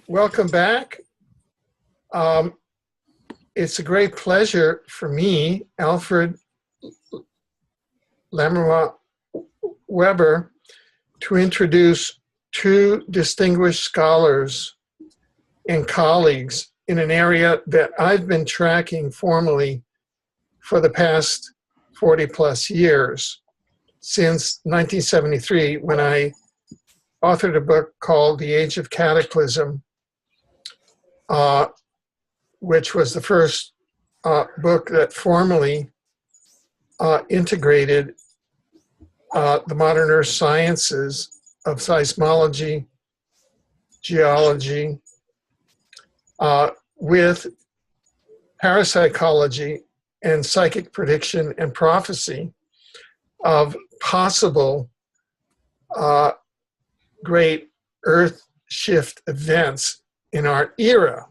Welcome back. It's a great pleasure for me, Alfred Lambremont Webre, to introduce two distinguished scholars and colleagues in an area that I've been tracking formally for the past 40 plus years, since 1973, when I authored a book called The Age of Cataclysm, which was the first book that formally integrated the modern earth sciences of seismology, geology, with parapsychology and psychic prediction and prophecy of possible great earth shift events in our era.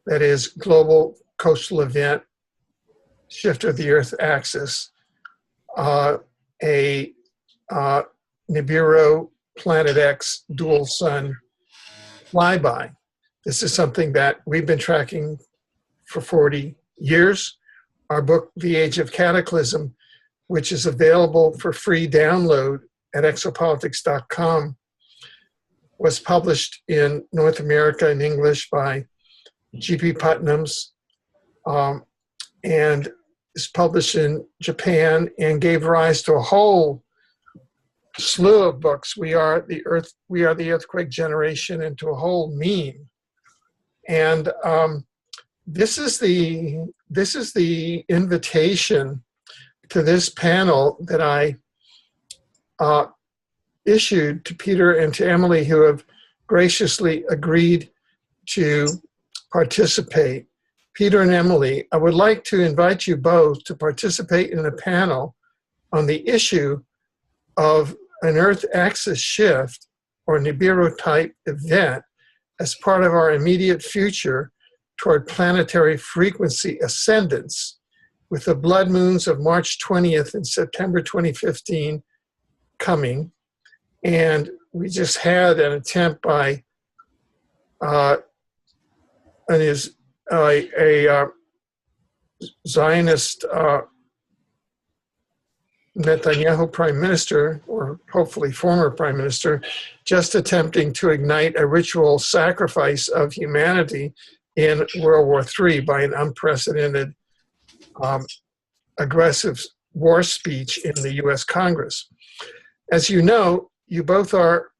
That is, global coastal event, shift of the earth axis, a Nibiru Planet X dual sun flyby. This is something that we've been tracking for 40 years. Our book, The Age of Cataclysm, which is available for free download at exopolitics.com, was published in North America in English by G.P. Putnam's, and is published in Japan and gave rise to a whole slew of books. We Are the Earthquake Generation, and to a whole meme. And this is the invitation to this panel that I issued to Peter and to Emily, who have graciously agreed to participate. Peter and Emily, I would like to invite you both to participate in a panel on the issue of an Earth axis shift or Nibiru type event as part of our immediate future toward planetary frequency ascendance, with the blood moons of March 20th and September 2015 coming. And we just had an attempt by a Zionist Netanyahu prime minister, or hopefully former prime minister, just attempting to ignite a ritual sacrifice of humanity in World War III by an unprecedented aggressive war speech in the US Congress. As you know, you both are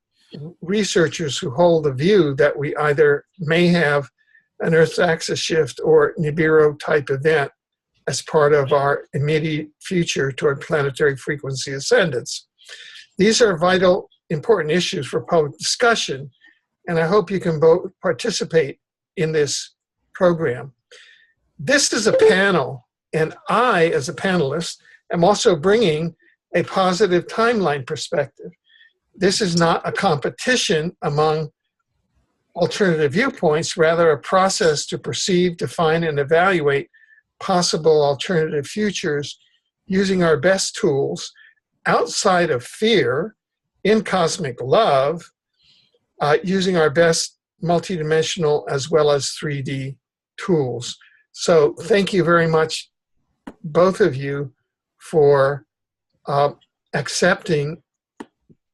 researchers who hold the view that we either may have an Earth axis shift or Nibiru type event as part of our immediate future toward planetary frequency ascendance. These are vital, important issues for public discussion, and I hope you can both participate in this program. This is a panel, and I, as a panelist, am also bringing a positive timeline perspective. This is not a competition among alternative viewpoints, rather a process to perceive, define, and evaluate possible alternative futures using our best tools outside of fear, in cosmic love, using our best multidimensional as well as 3D tools. So thank you very much, both of you, for accepting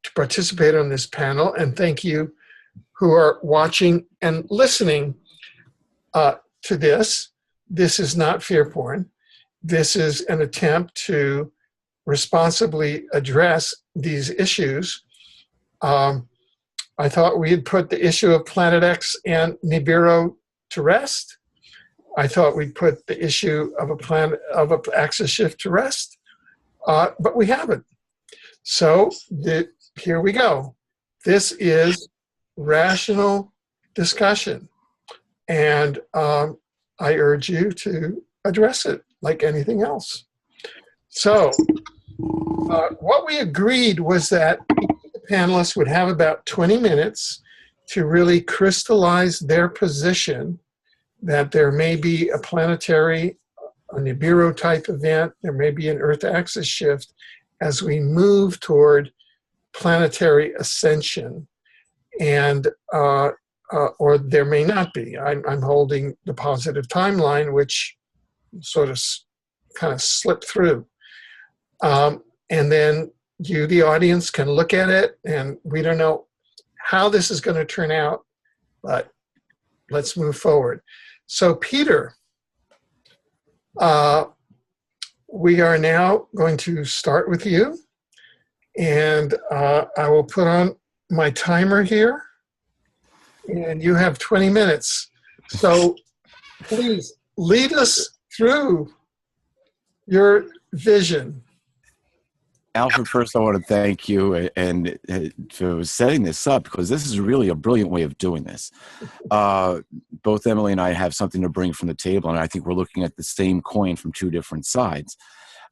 to participate on this panel, and thank you who are watching and listening to this. This is not fear porn. This is an attempt to responsibly address these issues. I thought we had put the issue of Planet X and Nibiru to rest. I thought we'd put the issue of an axis shift to rest, but we haven't. So here we go. This is rational discussion, and I urge you to address it like anything else. So what we agreed was that the panelists would have about 20 minutes to really crystallize their position that there may be a planetary, a Nibiru type event, there may be an Earth axis shift as we move toward planetary ascension. And or there may not be. I'm holding the positive timeline, which sort of kind of slipped through. And then you, the audience, can look at it, and we don't know how this is going to turn out, but let's move forward. So, Peter, we are now going to start with you, and I will put on my timer here, and you have 20 minutes. So please lead us through your vision. Alfred, first I want to thank you and for setting this up, because this is really a brilliant way of doing this. Both Emily and I have something to bring from the table, and I think we're looking at the same coin from two different sides.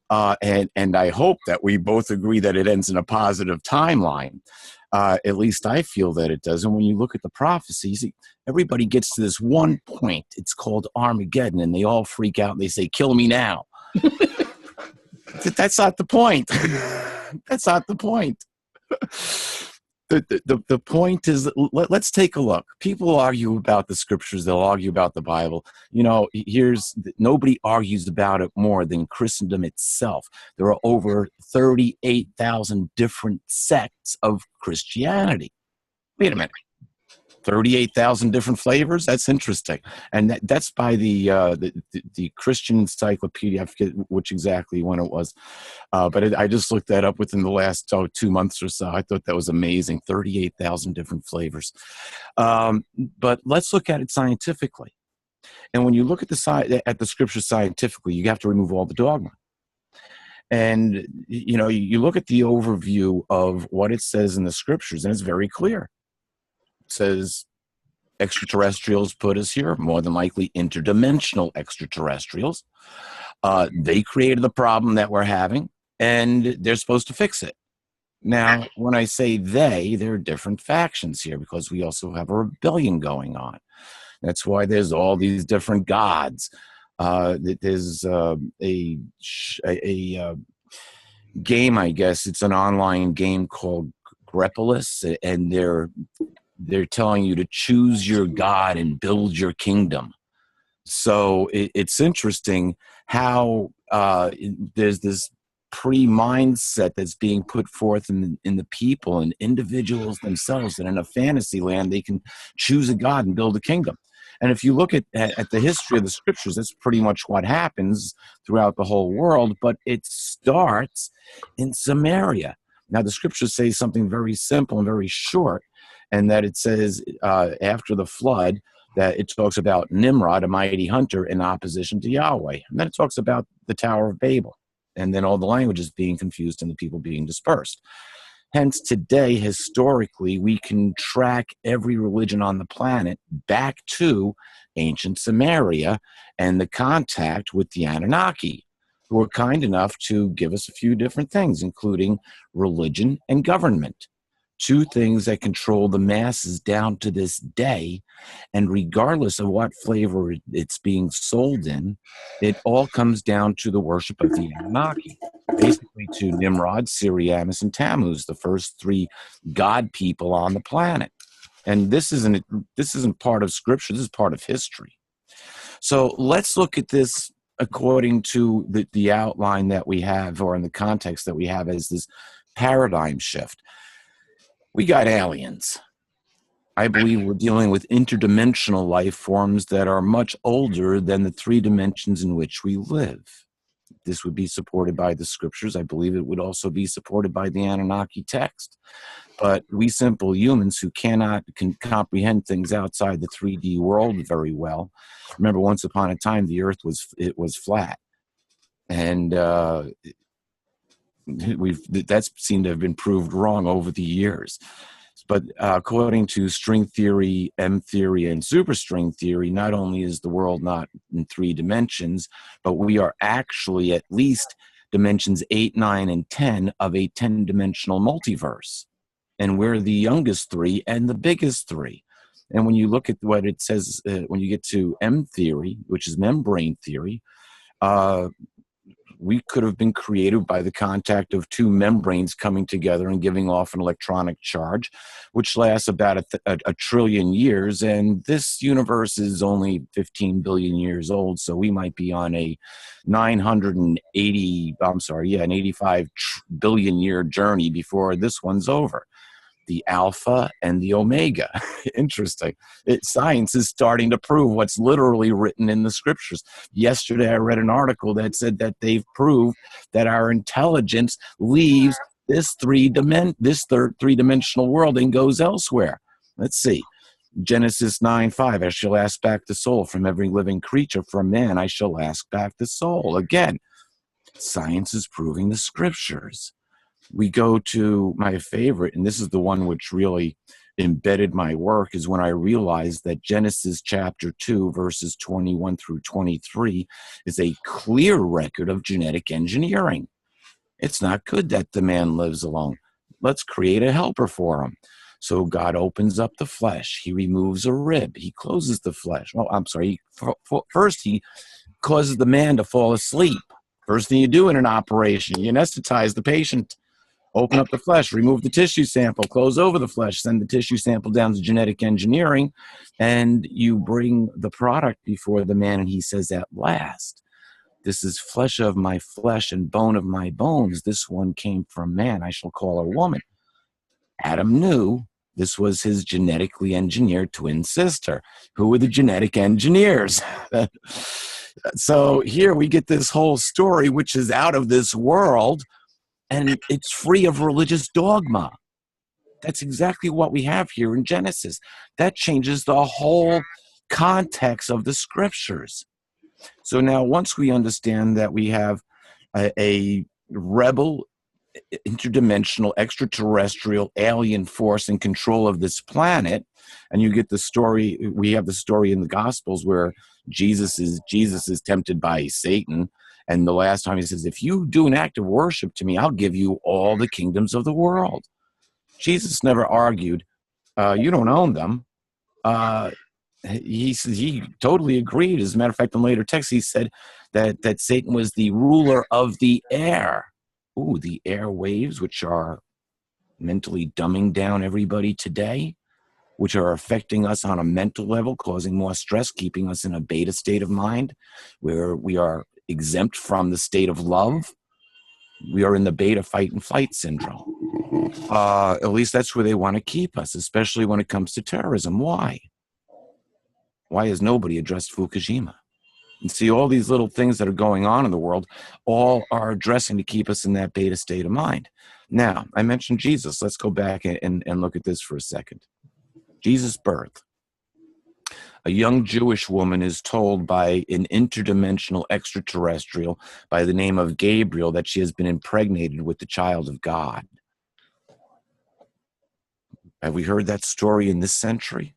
And I hope that we both agree that it ends in a positive timeline. At least I feel that it does. And when you look at the prophecies, everybody gets to this one point. It's called Armageddon, and they all freak out and they say, "Kill me now." That's not the point. That's not the point. The point is, let's take a look. People argue about the scriptures. They'll argue about the Bible. You know, nobody argues about it more than Christendom itself. There are over 38,000 different sects of Christianity. Wait a minute. 38,000 different flavors? That's interesting. And that's by the Christian Encyclopedia. I forget which exactly one it was. But I just looked that up within the last 2 months or so. I thought that was amazing. 38,000 different flavors. But let's look at it scientifically. And when you look at the scriptures scientifically, you have to remove all the dogma. And, you know, you look at the overview of what it says in the scriptures, and it's very clear. Says extraterrestrials put us here, more than likely interdimensional extraterrestrials. They created the problem that we're having, and they're supposed to fix it. Now, when I say there are different factions here, because we also have a rebellion going on. That's why there's all these different gods. There's a game, I guess. It's an online game called Grepolis, and they're telling you to choose your God and build your kingdom. So it's interesting how there's this pre-mindset that's being put forth in the people and individuals themselves, that in a fantasy land they can choose a God and build a kingdom. And if you look at the history of the scriptures, that's pretty much what happens throughout the whole world, but it starts in Samaria. Now, the scriptures say something very simple and very short, and that it says after the flood that it talks about Nimrod, a mighty hunter, in opposition to Yahweh. And then it talks about the Tower of Babel, and then all the languages being confused and the people being dispersed. Hence, today, historically, we can track every religion on the planet back to ancient Samaria and the contact with the Anunnaki, who were kind enough to give us a few different things, including religion and government. Two things that control the masses down to this day, and regardless of what flavor it's being sold in, it all comes down to the worship of the Anunnaki, basically to Nimrod, Siriamus, and Tammuz, the first three god people on the planet. And this isn't part of scripture, this is part of history. So let's look at this according to the outline that we have, or in the context that we have, as this paradigm shift. We got aliens. I believe we're dealing with interdimensional life forms that are much older than the three dimensions in which we live. This would be supported by the scriptures. I believe it would also be supported by the Anunnaki text. But we simple humans who can comprehend things outside the 3D world very well. Remember, once upon a time, the earth was flat. And that's seemed to have been proved wrong over the years. But according to string theory, M theory, and superstring theory, not only is the world not in 3 dimensions, but we are actually at least dimensions 8, 9, and 10 of a 10-dimensional multiverse. And we're the youngest 3 and the biggest 3. And when you look at what it says, when you get to M theory, which is membrane theory, we could have been created by the contact of two membranes coming together and giving off an electronic charge, which lasts about a trillion years. And this universe is only 15 billion years old. So we might be on a an 85 billion year journey before this one's over. The alpha and the omega. Interesting. Science is starting to prove what's literally written in the scriptures. Yesterday, I read an article that said that they've proved that our intelligence leaves this third three-dimensional world and goes elsewhere. Let's see. Genesis 9:5, I shall ask back the soul from every living creature. From man, I shall ask back the soul. Again, science is proving the scriptures. We go to my favorite, and this is the one which really embedded my work, is when I realized that Genesis chapter 2, verses 21 through 23 is a clear record of genetic engineering. It's not good that the man lives alone. Let's create a helper for him. So God opens up the flesh. He removes a rib. He closes the flesh. Oh, I'm sorry. First, he causes the man to fall asleep. First thing you do in an operation, you anesthetize the patient. Open up the flesh, remove the tissue sample, close over the flesh, send the tissue sample down to genetic engineering, and you bring the product before the man, and he says, at last, this is flesh of my flesh and bone of my bones. This one came from man. I shall call her woman. Adam knew this was his genetically engineered twin sister. Who were the genetic engineers? So here we get this whole story, which is out of this world, and it's free of religious dogma. That's exactly what we have here in Genesis. That changes the whole context of the scriptures. So now once we understand that we have a rebel, interdimensional, extraterrestrial, alien force in control of this planet, and you get the story, we have the story in the Gospels where Jesus is tempted by Satan. And the last time he says, if you do an act of worship to me, I'll give you all the kingdoms of the world. Jesus never argued, you don't own them. He totally agreed. As a matter of fact, in later texts, he said that Satan was the ruler of the air. Ooh, the air waves, which are mentally dumbing down everybody today, which are affecting us on a mental level, causing more stress, keeping us in a beta state of mind, where we are exempt from the state of love. We are in the beta fight and flight syndrome. At least that's where they want to keep us, especially when it comes to terrorism. Why? Why has nobody addressed Fukushima? And see, all these little things that are going on in the world all are addressing to keep us in that beta state of mind. Now, I mentioned Jesus. Let's go back and look at this for a second. Jesus' birth. A young Jewish woman is told by an interdimensional extraterrestrial by the name of Gabriel that she has been impregnated with the child of God. Have we heard that story in this century?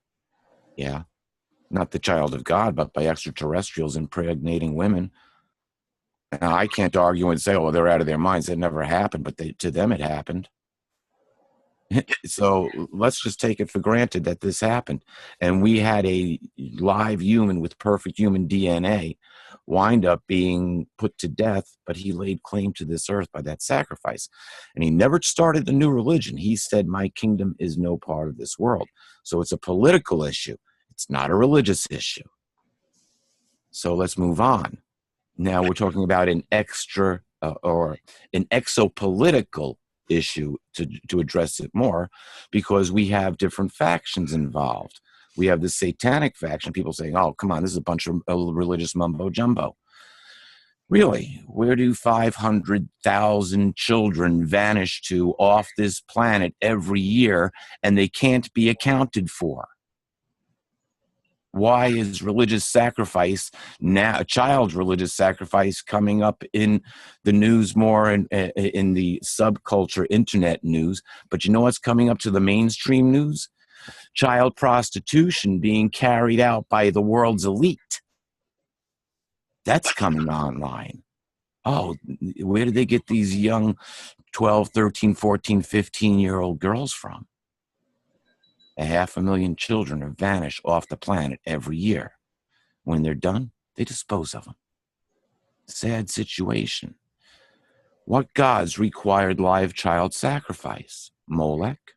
Yeah. Not the child of God, but by extraterrestrials impregnating women. Now, I can't argue and say, oh, they're out of their minds. That never happened, but to them it happened. So let's just take it for granted that this happened. And we had a live human with perfect human DNA wind up being put to death, but he laid claim to this earth by that sacrifice. And he never started a new religion. He said, my kingdom is no part of this world. So it's a political issue. It's not a religious issue. So let's move on. Now we're talking about an an exopolitical issue to address it more, because we have different factions involved. We have the satanic faction, people saying, oh, come on, this is a bunch of religious mumbo jumbo. Really, where do 500,000 children vanish to off this planet every year and they can't be accounted for? Why is religious sacrifice now, a child's religious sacrifice, coming up in the news more in the subculture internet news? But you know what's coming up to the mainstream news? Child prostitution being carried out by the world's elite. That's coming online. Oh, where did they get these young 12, 13, 14, 15-year-old girls from? 500,000 children are vanished off the planet every year. When they're done, they dispose of them. Sad situation. What gods required live child sacrifice? Molech?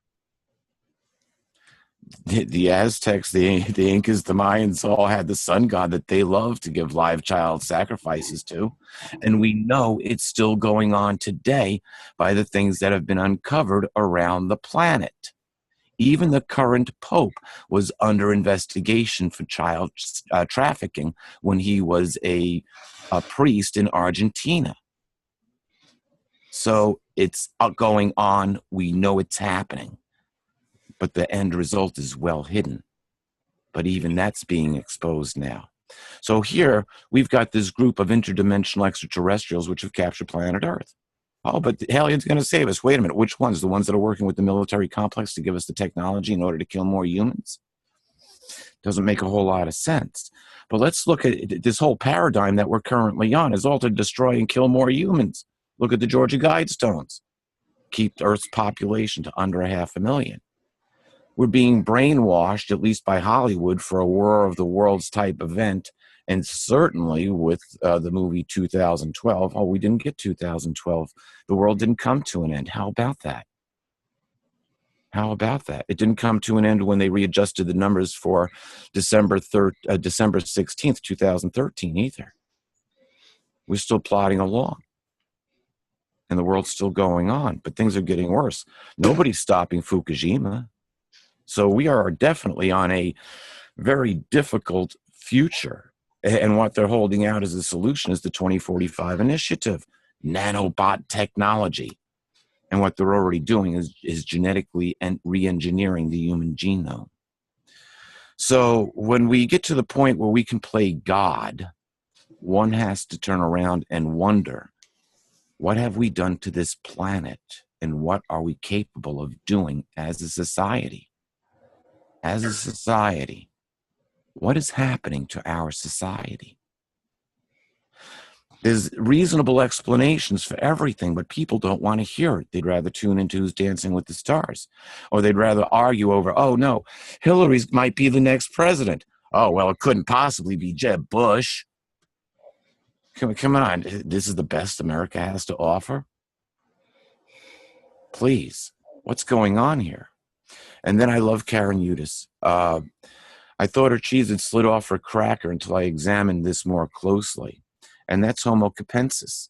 The Aztecs, the Incas, the Mayans all had the sun god that they loved to give live child sacrifices to. And we know it's still going on today by the things that have been uncovered around the planet. Even the current Pope was under investigation for child trafficking when he was a priest in Argentina. So it's going on. We know it's happening. But the end result is well hidden. But even that's being exposed now. So here we've got this group of interdimensional extraterrestrials which have captured planet Earth. Oh, but the alien's going to save us. Wait a minute. Which ones? The ones that are working with the military complex to give us the technology in order to kill more humans? Doesn't make a whole lot of sense. But let's look at this whole paradigm that we're currently on is all to destroy and kill more humans. Look at the Georgia Guidestones. Keep Earth's population to under 500,000. We're being brainwashed, at least by Hollywood, for a War of the Worlds type event. And certainly with the movie 2012, we didn't get 2012. The world didn't come to an end. How about that? How about that? It didn't come to an end when they readjusted the numbers for December 16th, 2013 either. We're still plodding along. And the world's still going on, but things are getting worse. Nobody's stopping Fukushima. So we are definitely on a very difficult future. And what they're holding out as a solution is the 2045 initiative, nanobot technology. And what they're already doing is genetically and re-engineering the human genome. So when we get to the point where we can play God, one has to turn around and wonder, what have we done to this planet? And what are we capable of doing as a society? As a society, what is happening to our society? There's reasonable explanations for everything, but people don't want to hear it. They'd rather tune into Who's Dancing with the Stars. Or they'd rather argue over, oh, no, Hillary might be the next president. Oh, well, it couldn't possibly be Jeb Bush. Come on. This is the best America has to offer? Please, what's going on here? And then I love Karen Udis. I thought her cheese had slid off her cracker until I examined this more closely. And that's Homo capensis,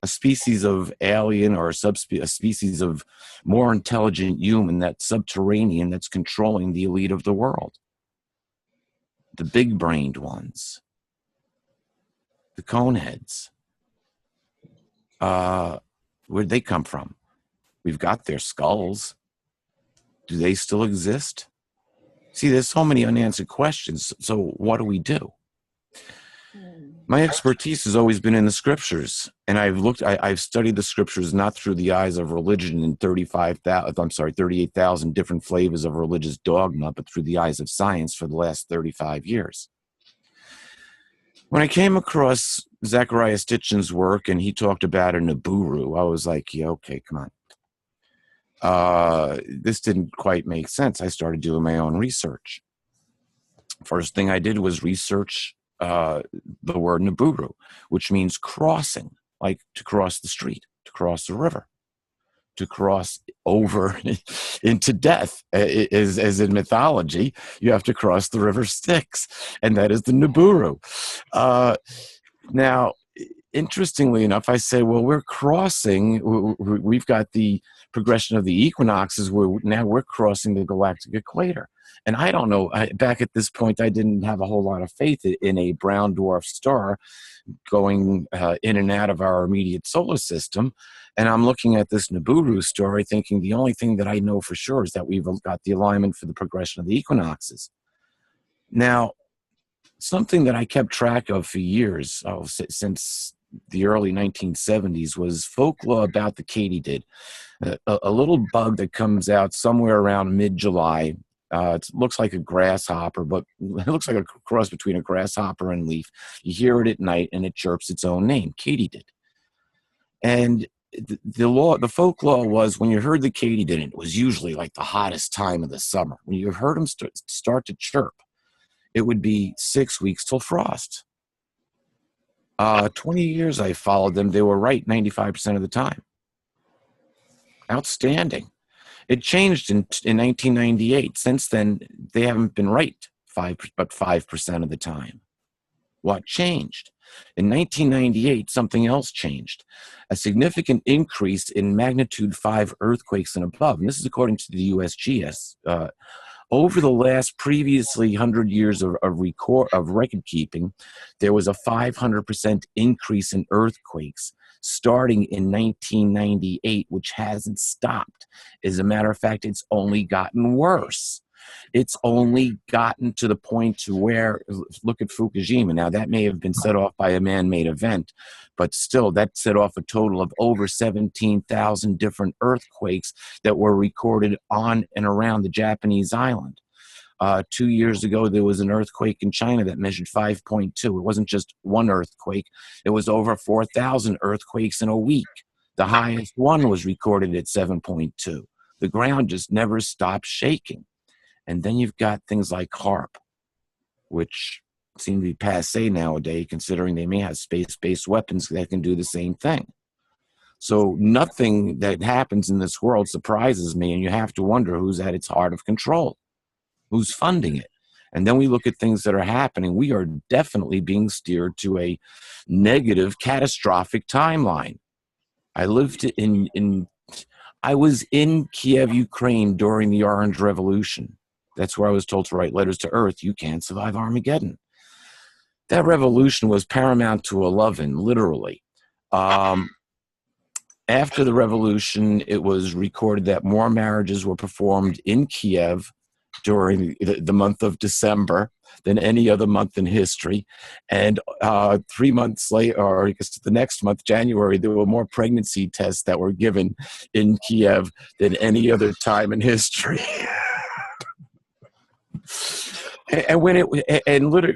a species of alien or a species of more intelligent human that's subterranean, that's controlling the elite of the world. The big-brained ones, the coneheads. Where'd they come from? We've got their skulls. Do they still exist? See, there's so many unanswered questions. So what do we do? My expertise has always been in the scriptures, and I've studied the scriptures not through the eyes of religion and 38,000 different flavors of religious dogma, but through the eyes of science for the last 35 years. When I came across Zecharia Sitchin's work and he talked about a Nibiru, I was like, yeah, okay, come on. This didn't quite make sense. I started doing my own research. First thing I did was research the word Nibiru, which means crossing, like to cross the street, to cross the river, to cross over into death. As in mythology, you have to cross the river Styx, and that is the Nibiru. Now, interestingly enough, I say, well, we're crossing, we've got the progression of the equinoxes where now we're crossing the galactic equator. And I don't know, back at this point, I didn't have a whole lot of faith in a brown dwarf star going in and out of our immediate solar system. And I'm looking at this Nibiru story thinking the only thing that I know for sure is that we've got the alignment for the progression of the equinoxes. Now, something that I kept track of for years, since the early 1970s, was folklore about the katydid, a little bug that comes out somewhere around mid-July. It looks like a grasshopper, but it looks like a cross between a grasshopper and leaf. You hear it at night, and it chirps its own name, katydid. And the folklore was when you heard the katydid, it was usually like the hottest time of the summer. When you heard them start to chirp, it would be 6 weeks till frost. 20 years I followed them. They were right 95% of the time. Outstanding. It changed in 1998. Since then, they haven't been right 5% of the time. What changed? In 1998, something else changed. A significant increase in magnitude 5 earthquakes and above. And this is according to the USGS. Over the last previously 100 years of record keeping, there was a 500% increase in earthquakes starting in 1998, which hasn't stopped. As a matter of fact, it's only gotten worse. It's only gotten to the point to where, look at Fukushima. Now, that may have been set off by a man-made event, but still, that set off a total of over 17,000 different earthquakes that were recorded on and around the Japanese island. 2 years ago, there was an earthquake in China that measured 5.2. It wasn't just one earthquake. It was over 4,000 earthquakes in a week. The highest one was recorded at 7.2. The ground just never stopped shaking. And then you've got things like HARP, which seem to be passé nowadays, considering they may have space-based weapons that can do the same thing. So nothing that happens in this world surprises me, and you have to wonder who's at its heart of control, who's funding it. And then we look at things that are happening. We are definitely being steered to a negative, catastrophic timeline. I was in Kiev, Ukraine during the Orange Revolution. That's where I was told to write letters to Earth. You can't survive Armageddon. That revolution was paramount to 11, literally. After the revolution, it was recorded that more marriages were performed in Kiev during the month of December than any other month in history. And 3 months later, or I guess the next month, January, there were more pregnancy tests that were given in Kiev than any other time in history. And when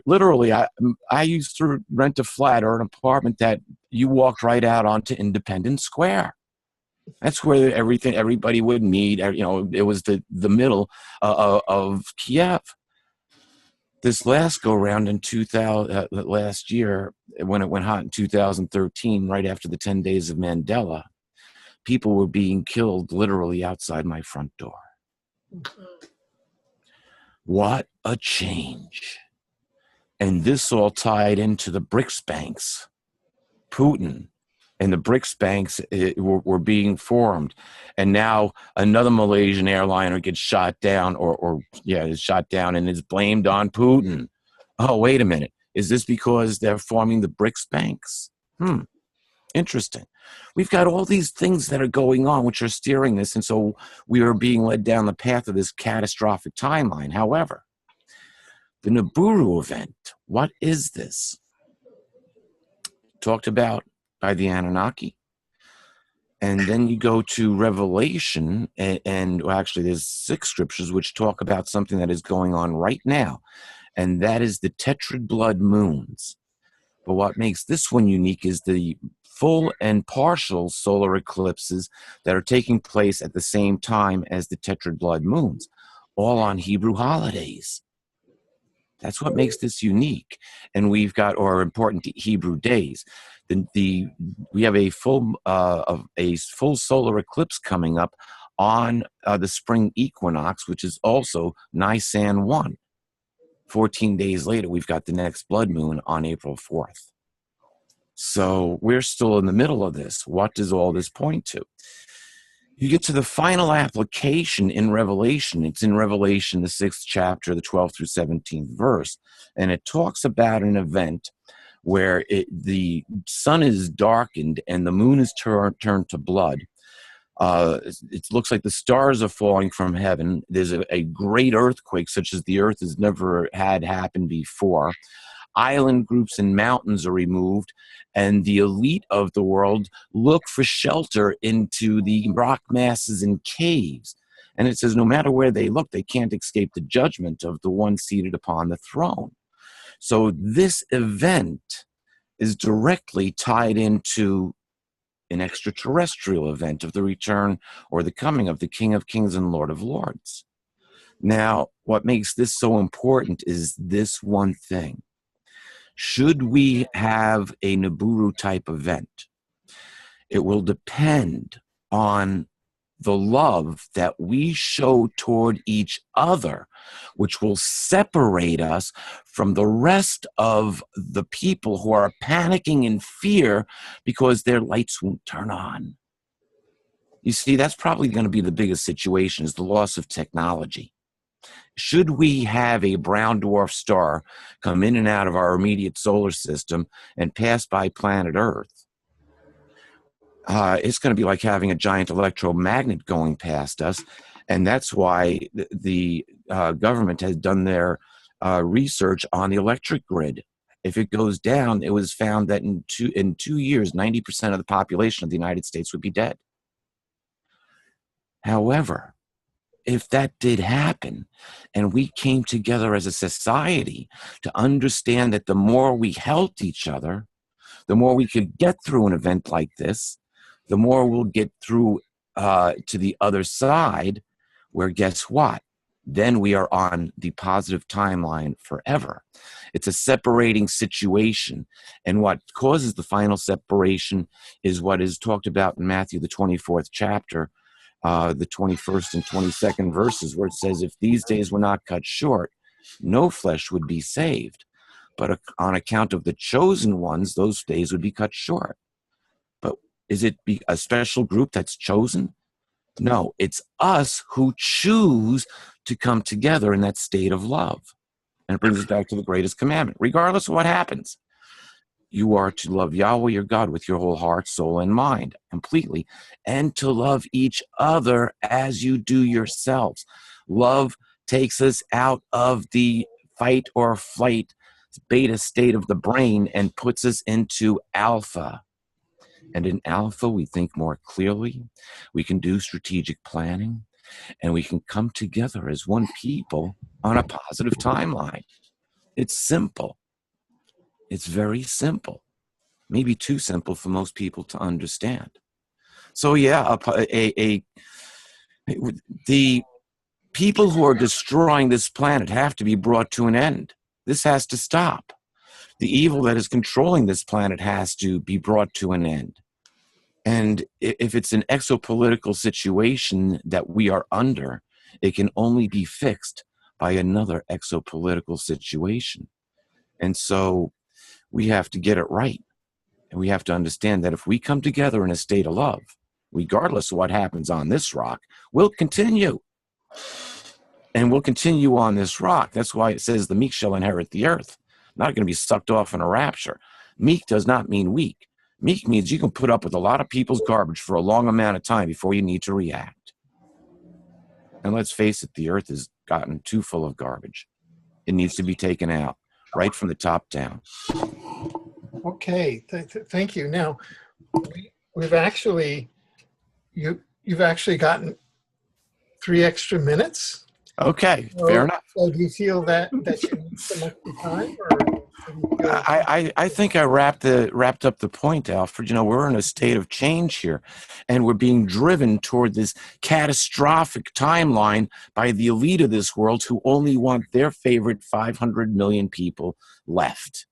literally, I used to rent a flat or an apartment that you walked right out onto Independence Square. That's where everybody would meet. You know, it was the middle of Kiev. This last go round in 2000, last year, when it went hot in 2013, right after the 10 days of Mandela, people were being killed literally outside my front door. What a change. And this all tied into the BRICS banks. Putin and the BRICS banks were being formed. And now another Malaysian airliner gets shot down is shot down and is blamed on Putin. Oh, wait a minute. Is this because they're forming the BRICS banks? Interesting. We've got all these things that are going on which are steering this, and so we are being led down the path of this catastrophic timeline. However, the Nibiru event, what is this? Talked about by the Anunnaki. And then you go to Revelation, and well, actually there's 6 scriptures which talk about something that is going on right now, and that is the tetrad blood moons. But what makes this one unique is the full and partial solar eclipses that are taking place at the same time as the tetrad blood moons, all on Hebrew holidays. That's what makes this unique. And we've got, or important Hebrew days. We have a full solar eclipse coming up on the spring equinox, which is also Nisan 1. 14 days later, we've got the next blood moon on April 4th. So we're still in the middle of this. What does all this point to? You get to the final application in Revelation. It's in Revelation, the 6th chapter, the 12th through 17th verse. And it talks about an event where the sun is darkened and the moon is turned to blood. It looks like the stars are falling from heaven. There's a great earthquake such as the earth has never had happen before. Island groups and mountains are removed, and the elite of the world look for shelter into the rock masses and caves. And it says no matter where they look, they can't escape the judgment of the one seated upon the throne. So this event is directly tied into an extraterrestrial event of the return or the coming of the King of Kings and Lord of Lords. Now, what makes this so important is this one thing. Should we have a Nibiru type event? It will depend on the love that we show toward each other, which will separate us from the rest of the people who are panicking in fear because their lights won't turn on. You see, that's probably going to be the biggest situation, is the loss of technology. Should we have a brown dwarf star come in and out of our immediate solar system and pass by planet Earth, it's going to be like having a giant electromagnet going past us. And that's why the government has done their research on the electric grid. If it goes down, it was found that in 2 years, 90% of the population of the United States would be dead. However, if that did happen and we came together as a society to understand that the more we helped each other, the more we could get through an event like this, the more we'll get through to the other side, where guess what? Then we are on the positive timeline forever. It's a separating situation. And what causes the final separation is what is talked about in Matthew, the 24th chapter, the 21st and 22nd verses, where it says, if these days were not cut short, no flesh would be saved. But on account of the chosen ones, those days would be cut short. But is it a special group that's chosen? No, it's us who choose to come together in that state of love. And it brings us back to the greatest commandment. Regardless of what happens, you are to love Yahweh your God with your whole heart, soul, and mind completely, and to love each other as you do yourselves. Love takes us out of the fight or flight beta state of the brain and puts us into alpha. And in alpha, we think more clearly, we can do strategic planning, and we can come together as one people on a positive timeline. It's simple. It's very simple. Maybe too simple for most people to understand. So yeah, the people who are destroying this planet have to be brought to an end. This has to stop. The evil that is controlling this planet has to be brought to an end. And if it's an exopolitical situation that we are under, it can only be fixed by another exopolitical situation. And so we have to get it right. And we have to understand that if we come together in a state of love, regardless of what happens on this rock, we'll continue. And we'll continue on this rock. That's why it says the meek shall inherit the earth. Not going to be sucked off in a rapture. Meek does not mean weak. Meek means you can put up with a lot of people's garbage for a long amount of time before you need to react. And let's face it, the earth has gotten too full of garbage. It needs to be taken out, right from the top down. Okay, thank you. Now, you've actually gotten 3 extra minutes. Okay, fair enough. So do you feel that you need some extra time? I think I wrapped up the point, Alfred. You know, we're in a state of change here, and we're being driven toward this catastrophic timeline by the elite of this world who only want their favorite 500 million people left.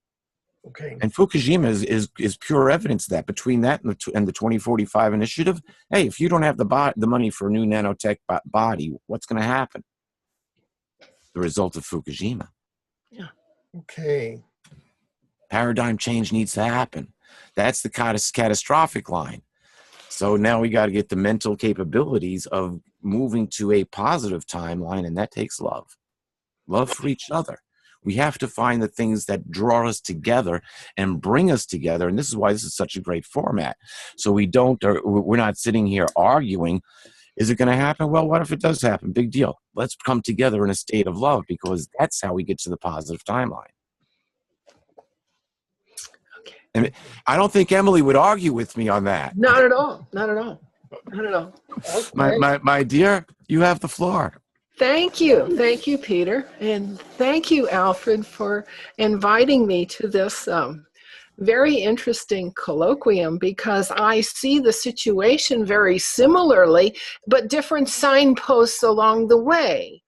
Okay. And Fukushima is pure evidence of that. Between that and the 2045 initiative, hey, if you don't have the money for a new nanotech body, what's going to happen? The result of Fukushima. Yeah. Okay. Paradigm change needs to happen. That's the catastrophic line. So now we got to get the mental capabilities of moving to a positive timeline, and that takes love. Love for each other. We have to find the things that draw us together and bring us together. And this is why this is such a great format. So we're not sitting here arguing, is it going to happen? Well, what if it does happen? Big deal. Let's come together in a state of love, because that's how we get to the positive timeline. Okay. And I don't think Emily would argue with me on that. Not at all. Not at all. Not at all. Okay. My dear, you have the floor. Thank you. Thank you, Peter. And thank you, Alfred, for inviting me to this very interesting colloquium, because I see the situation very similarly, but different signposts along the way.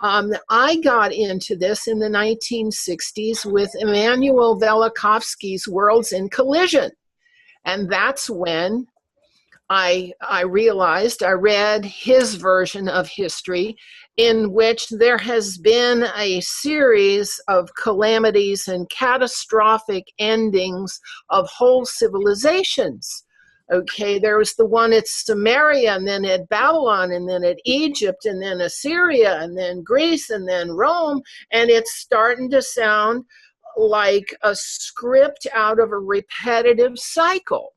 I got into this in the 1960s with Immanuel Velikovsky's Worlds in Collision. And that's when I realized, I read his version of history, in which there has been a series of calamities and catastrophic endings of whole civilizations. Okay, there was the one at Samaria, and then at Babylon, and then at Egypt, and then Assyria, and then Greece, and then Rome, and it's starting to sound like a script out of a repetitive cycle.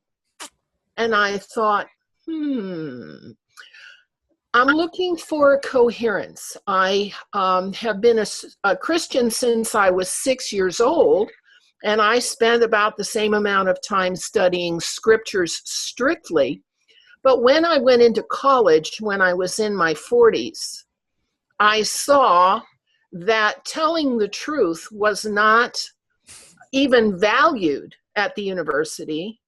And I thought, I'm looking for coherence. I have been a Christian since I was 6 years old, and I spent about the same amount of time studying scriptures strictly. But when I went into college, when I was in my 40s, I saw that telling the truth was not even valued at the university,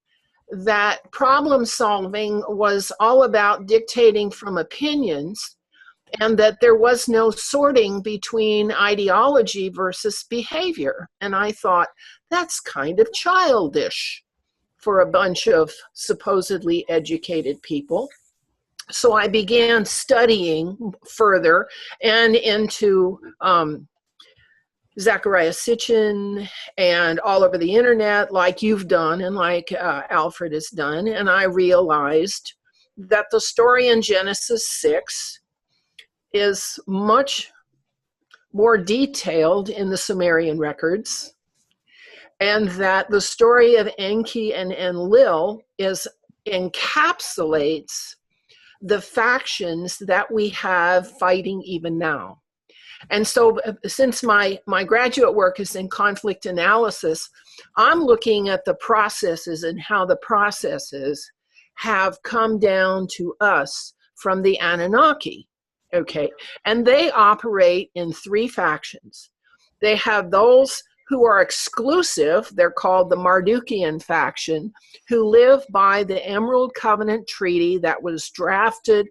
that problem solving was all about dictating from opinions, and that there was no sorting between ideology versus behavior. And I thought, that's kind of childish for a bunch of supposedly educated people. So I began studying further and into Zecharia Sitchin and all over the internet, like you've done and like Alfred has done. And I realized that the story in Genesis 6 is much more detailed in the Sumerian records, and that the story of Enki and Enlil encapsulates the factions that we have fighting even now. And so since my graduate work is in conflict analysis, I'm looking at the processes and how the processes have come down to us from the Anunnaki, okay? And they operate in three factions. They have those who are exclusive, they're called the Mardukian faction, who live by the Emerald Covenant Treaty that was drafted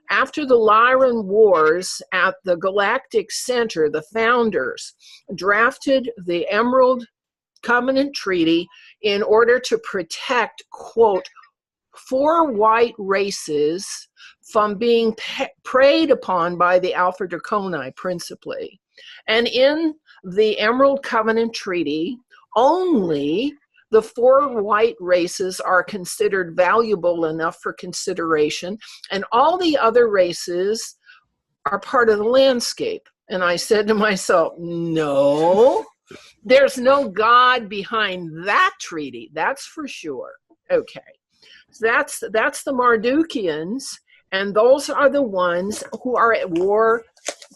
after the Lyran Wars at the Galactic Center. The founders drafted the Emerald Covenant Treaty in order to protect, quote, 4 white races from being preyed upon by the Alpha Draconi principally. And in the Emerald Covenant Treaty, only the 4 white races are considered valuable enough for consideration, and all the other races are part of the landscape. And I said to myself, no, there's no God behind that treaty, that's for sure. Okay, so that's the Mardukians, and those are the ones who are at war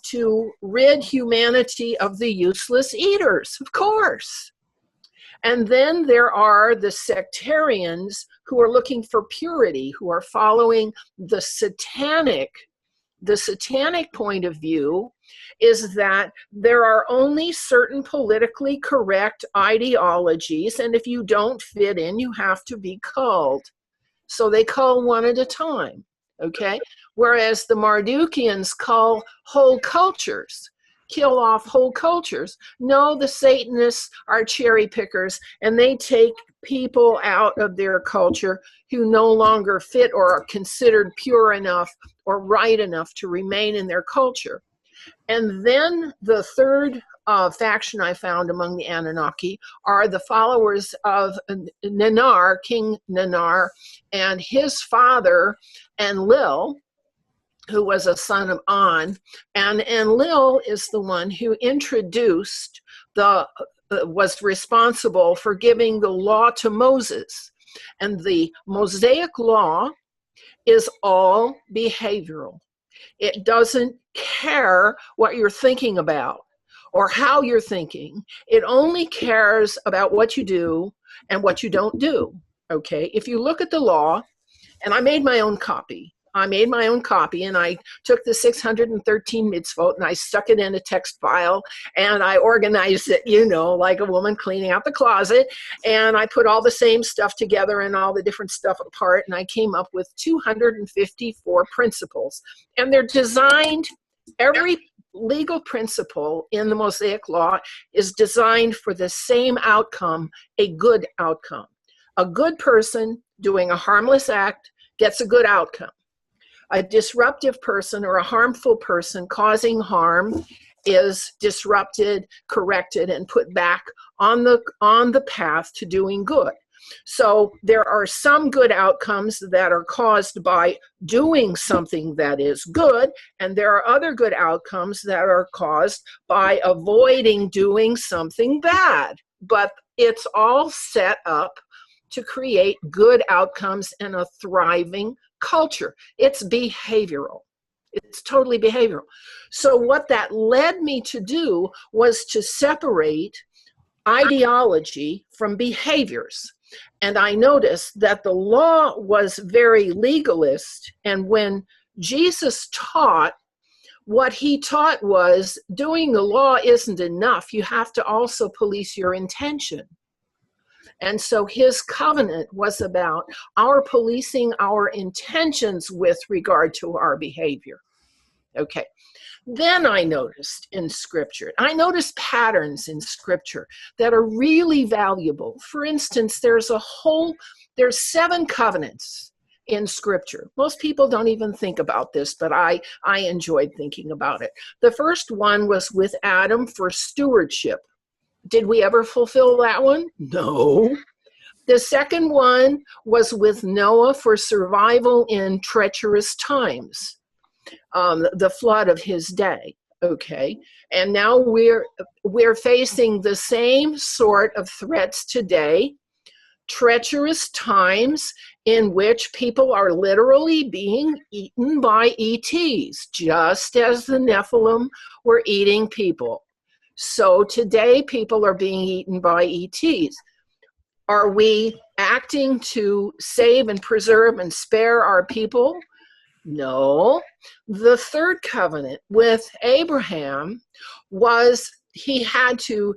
to rid humanity of the useless eaters, of course. And then there are the sectarians who are looking for purity, who are following the satanic point of view, is that there are only certain politically correct ideologies, and if you don't fit in, you have to be culled. So they cull one at a time, okay? Whereas the Mardukians cull whole cultures, kill off whole cultures. No, the Satanists are cherry pickers, and they take people out of their culture who no longer fit or are considered pure enough or right enough to remain in their culture. And then the third faction I found among the Anunnaki are the followers of Nanar, King Nanar, and his father Enlil, who was a son of An. And Enlil is the one who introduced was responsible for giving the law to Moses. And the Mosaic law is all behavioral. It doesn't care what you're thinking about or how you're thinking. It only cares about what you do and what you don't do, okay? If you look at the law, and I made my own copy. And I took the 613 mitzvot and I stuck it in a text file and I organized it, like a woman cleaning out the closet. And I put all the same stuff together and all the different stuff apart. And I came up with 254 principles. And they're designed, every legal principle in the Mosaic Law is designed for the same outcome, a good outcome. A good person doing a harmless act gets a good outcome. A disruptive person or a harmful person causing harm is disrupted, corrected, and put back on the path to doing good. So there are some good outcomes that are caused by doing something that is good, and there are other good outcomes that are caused by avoiding doing something bad. But it's all set up to create good outcomes and a thriving culture. It's behavioral. It's totally behavioral. So what that led me to do was to separate ideology from behaviors. And I noticed that the law was very legalist. And when Jesus taught, what he taught was doing the law isn't enough. You have to also police your intention. And so his covenant was about our policing our intentions with regard to our behavior. Okay. Then I noticed in Scripture, I noticed patterns in Scripture that are really valuable. For instance, there's 7 covenants in Scripture. Most people don't even think about this, but I enjoyed thinking about it. The first one was with Adam for stewardship. Did we ever fulfill that one? No. The second one was with Noah for survival in treacherous times, the flood of his day. Okay, and now we're facing the same sort of threats today, treacherous times in which people are literally being eaten by ETs, just as the Nephilim were eating people. So today people are being eaten by ETs. Are we acting to save and preserve and spare our people? No. The third covenant with Abraham was he had to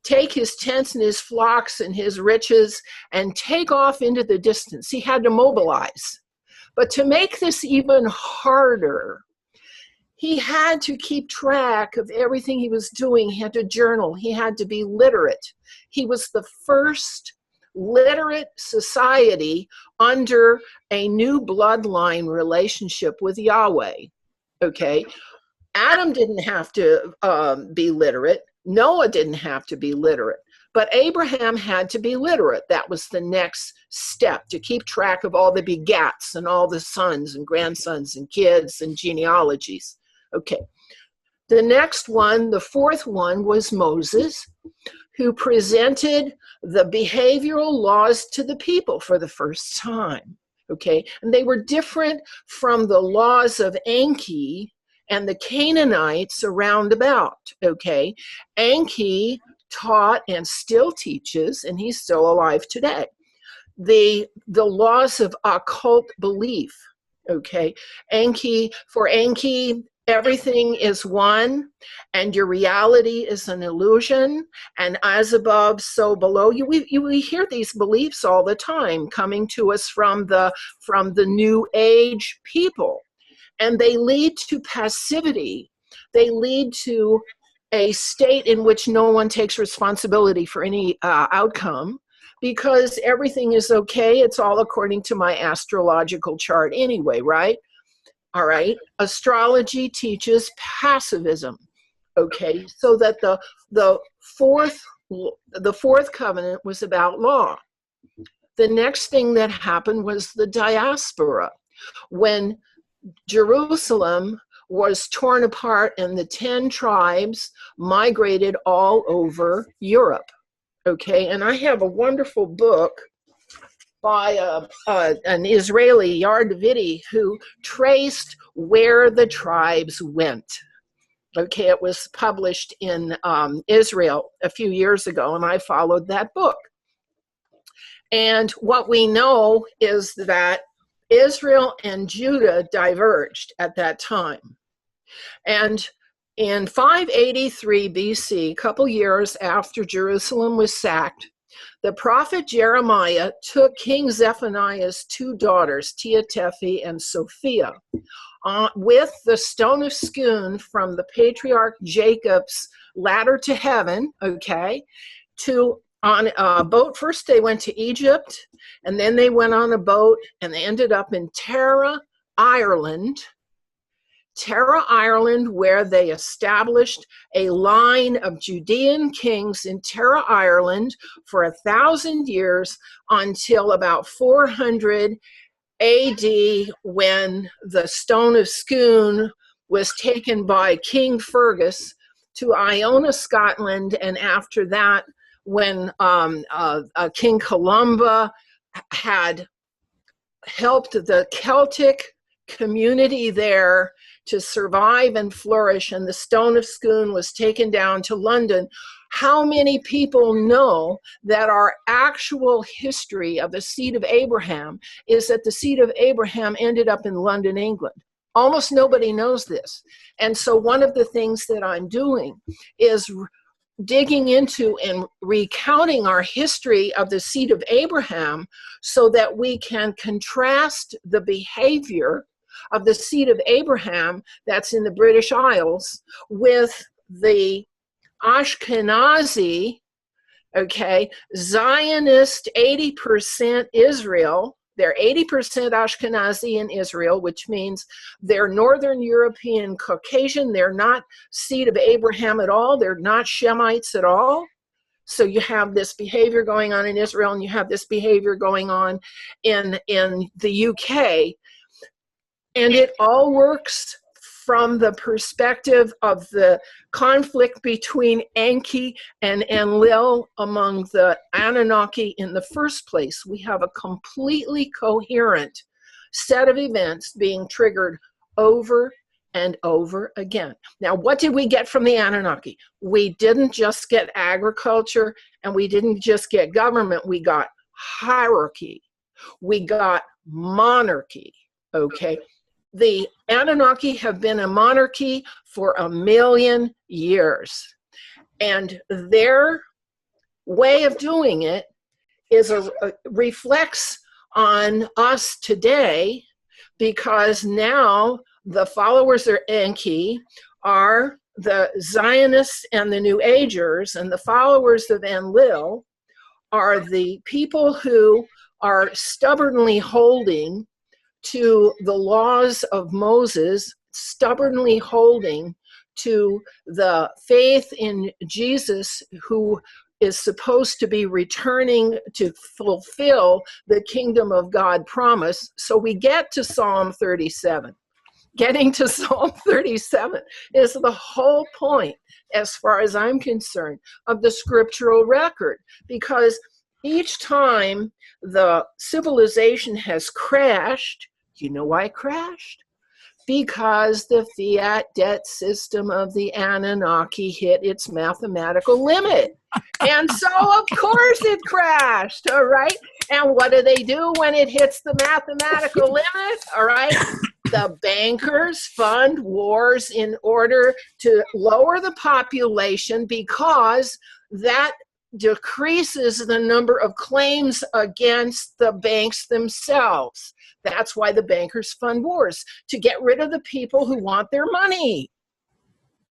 take his tents and his flocks and his riches and take off into the distance. He had to mobilize. But to make this even harder, he had to keep track of everything he was doing. He had to journal. He had to be literate. He was the first literate society under a new bloodline relationship with Yahweh. Okay. Adam didn't have to be literate. Noah didn't have to be literate. But Abraham had to be literate. That was the next step, to keep track of all the begats and all the sons and grandsons and kids and genealogies. Okay. The next one, the fourth one, was Moses, who presented the behavioral laws to the people for the first time. Okay. And they were different from the laws of Enki and the Canaanites around about. Okay. Enki taught and still teaches, and he's still alive today, the laws of occult belief. Okay. For Enki, everything is one, and your reality is an illusion, and as above, so below. We hear these beliefs all the time coming to us from the New Age people, and they lead to passivity. They lead to a state in which no one takes responsibility for any outcome, because everything is okay. It's all according to my astrological chart anyway, right? All right. Astrology teaches passivism. Okay. So that the fourth covenant was about law. The next thing that happened was the diaspora, when Jerusalem was torn apart and the 10 tribes migrated all over Europe. Okay. And I have a wonderful book by an Israeli, Yar Davidi, who traced where the tribes went. Okay, it was published in Israel a few years ago, and I followed that book. And what we know is that Israel and Judah diverged at that time. And in 583 BC, a couple years after Jerusalem was sacked, The prophet Jeremiah took King Zephaniah's two daughters, Tehaphneha and Sophia, with the stone of Scone from the patriarch Jacob's ladder to heaven, okay, on a boat. First they went to Egypt, and then they went on a boat, and they ended up in Tara, Ireland, where they established a line of Judean kings in Tara, Ireland for 1,000 years until about 400 AD, when the stone of Scone was taken by King Fergus to Iona, Scotland, and after that, when King Columba had helped the Celtic community there to survive and flourish, and the stone of Scone was taken down to London. How many people know that our actual history of the seed of Abraham is that the seed of Abraham ended up in London, England? Almost nobody knows this. And so one of the things that I'm doing is digging into and recounting our history of the seed of Abraham so that we can contrast the behavior of the seed of Abraham that's in the British Isles with the Ashkenazi, okay, Zionist 80% Israel. They're 80% Ashkenazi in Israel, which means they're Northern European Caucasian. They're not seed of Abraham at all. They're not Shemites at all. So you have this behavior going on in Israel, and you have this behavior going on in the UK. And it all works from the perspective of the conflict between Enki and Enlil among the Anunnaki in the first place. We have a completely coherent set of events being triggered over and over again. Now, what did we get from the Anunnaki? We didn't just get agriculture, and we didn't just get government. We got hierarchy. We got monarchy, okay? The Anunnaki have been a monarchy for 1,000,000 years. And their way of doing it is reflects on us today, because now the followers of Enki are the Zionists and the New Agers, and the followers of Enlil are the people who are stubbornly holding to the laws of Moses, stubbornly holding to the faith in Jesus, who is supposed to be returning to fulfill the kingdom of God promise. So we get to Psalm 37. Getting to Psalm 37 is the whole point, as far as I'm concerned, of the scriptural record, because each time the civilization has crashed, you know why it crashed? Because the fiat debt system of the Anunnaki hit its mathematical limit. And so, of course, it crashed, all right? And what do when it hits the mathematical limit, all right? The bankers fund wars in order to lower the population, because that decreases the number of claims against the banks themselves. That's why the bankers fund wars, to get rid of the people who want their money.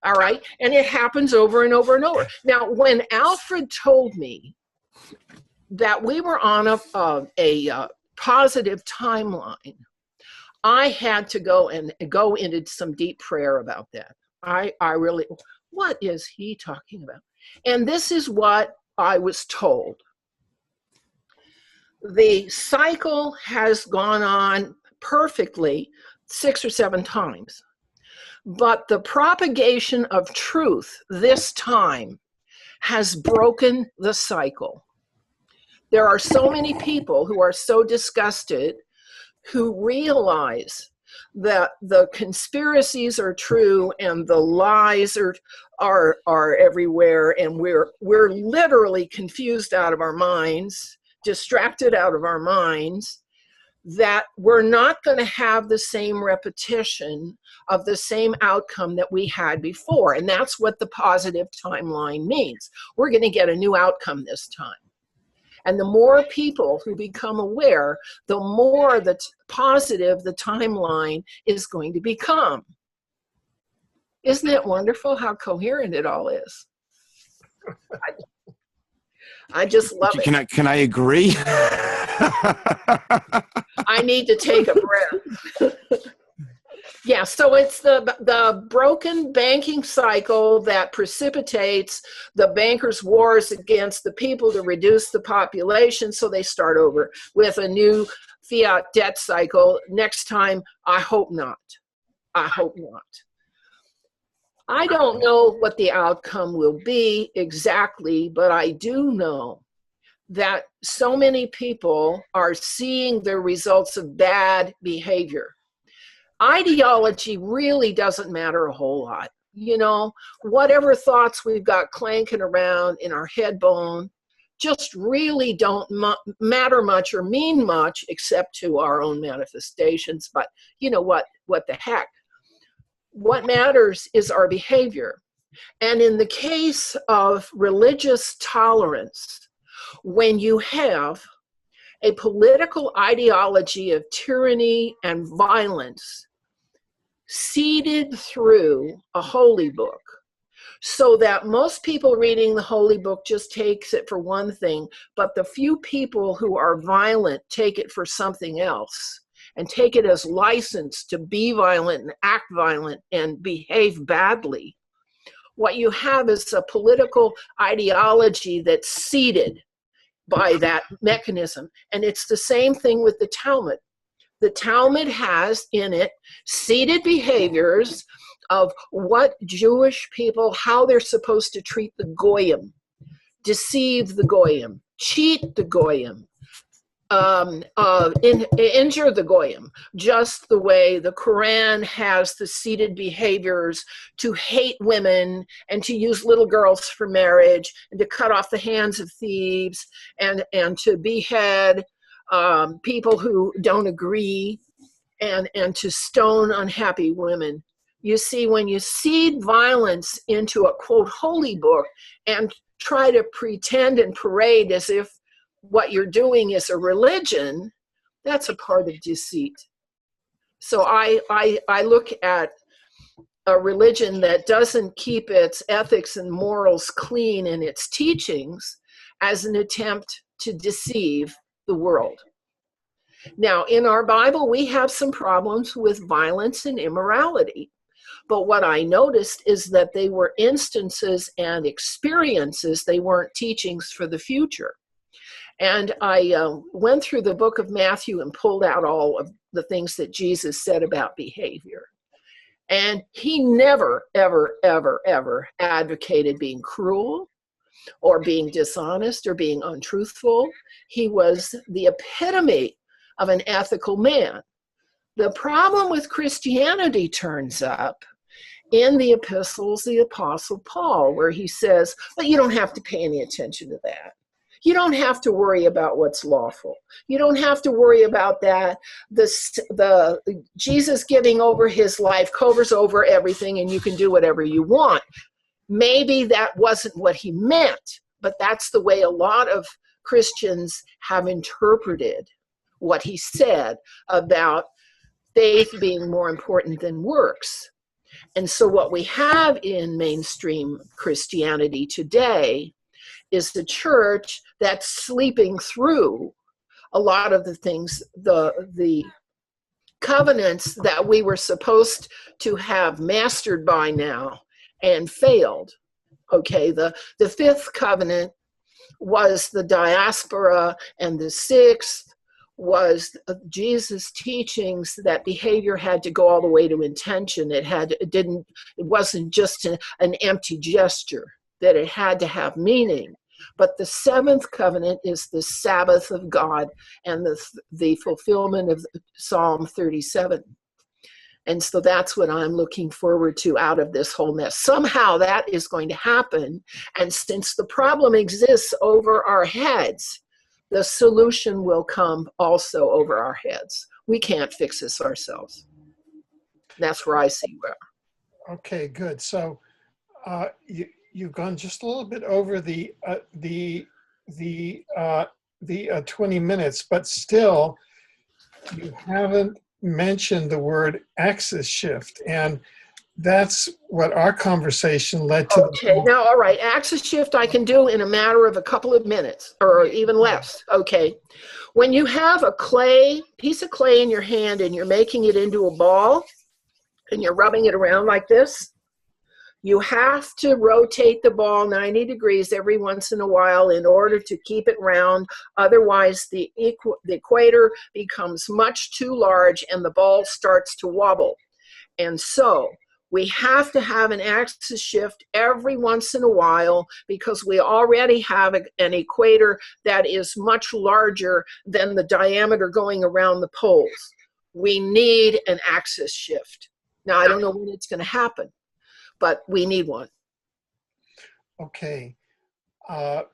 All right? And it happens over and over and over. Now, when Alfred told me that we were on a positive timeline, I had to go into some deep prayer about that. I really, what is he talking about? And this is what I was told. The cycle has gone on perfectly 6 or 7 times, but the propagation of truth this time has broken the cycle. There are so many people who are so disgusted, who realize that the conspiracies are true and the lies are everywhere, and we're literally confused out of our minds, distracted out of our minds, that we're not going to have the same repetition of the same outcome that we had before. And that's what the positive timeline means. We're going to get a new outcome this time. And the more people who become aware, the more positive the timeline is going to become. Isn't it wonderful how coherent it all is? I just love it. Can I agree? I need to take a breath. Yeah, so it's the broken banking cycle that precipitates the bankers' wars against the people to reduce the population, so they start over with a new fiat debt cycle. Next time, I hope not. I hope not. I don't know what the outcome will be exactly, but I do know that so many people are seeing the results of bad behavior. Ideology really doesn't matter a whole lot. You know, whatever thoughts we've got clanking around in our head bone just really don't matter much or mean much except to our own manifestations. But you know what the heck? What matters is our behavior. And in the case of religious tolerance, when you have a political ideology of tyranny and violence seeded through a holy book, so that most people reading the holy book just takes it for one thing, but the few people who are violent take it for something else and take it as license to be violent and act violent and behave badly. What you have is a political ideology that's seeded by that mechanism. And it's the same thing with the Talmud. The Talmud has in it seeded behaviors of what Jewish people, how they're supposed to treat the Goyim, deceive the Goyim, cheat the Goyim, injure the Goyim, just the way the Quran has the seeded behaviors to hate women and to use little girls for marriage and to cut off the hands of thieves and to behead people who don't agree and to stone unhappy women. You see, when you seed violence into a quote holy book and try to pretend and parade as if what you're doing is a religion, that's a part of deceit. So I look at a religion that doesn't keep its ethics and morals clean in its teachings as an attempt to deceive the world. Now, in our Bible, we have some problems with violence and immorality. But what I noticed is that they were instances and experiences, they weren't teachings for the future. And I went through the book of Matthew and pulled out all of the things that Jesus said about behavior. And he never, ever, ever, ever advocated being cruel or being dishonest or being untruthful. He was the epitome of an ethical man. The problem with Christianity turns up in the epistles, the Apostle Paul, where he says, but you don't have to pay any attention to that. You don't have to worry about what's lawful. You don't have to worry about that. The Jesus giving over his life covers over everything and you can do whatever you want. Maybe that wasn't what he meant, but that's the way a lot of Christians have interpreted what he said about faith being more important than works. And so what we have in mainstream Christianity today is the church that's sleeping through a lot of the things, the covenants that we were supposed to have mastered by now and failed. Okay, the fifth covenant was the diaspora, and the sixth was Jesus' teachings that behavior had to go all the way to intention. It wasn't just an empty gesture, that it had to have meaning. But the seventh covenant is the Sabbath of God and the fulfillment of Psalm 37. And so that's what I'm looking forward to out of this whole mess. Somehow that is going to happen. And since the problem exists over our heads, the solution will come also over our heads. We can't fix this ourselves. That's where I see where. Okay, good. So you've gone just a little bit over the the 20 minutes, but still, you haven't mentioned the word axis shift, and that's what our conversation led to. Okay, now, all right, axis shift I can do in a matter of a couple of minutes, or even less, okay? When you have a piece of clay in your hand and you're making it into a ball, and you're rubbing it around like this, you have to rotate the ball 90 degrees every once in a while in order to keep it round. Otherwise, the equator becomes much too large and the ball starts to wobble. And so we have to have an axis shift every once in a while because we already have an equator that is much larger than the diameter going around the poles. We need an axis shift. Now, I don't know when it's going to happen, but we need one. Okay. Now,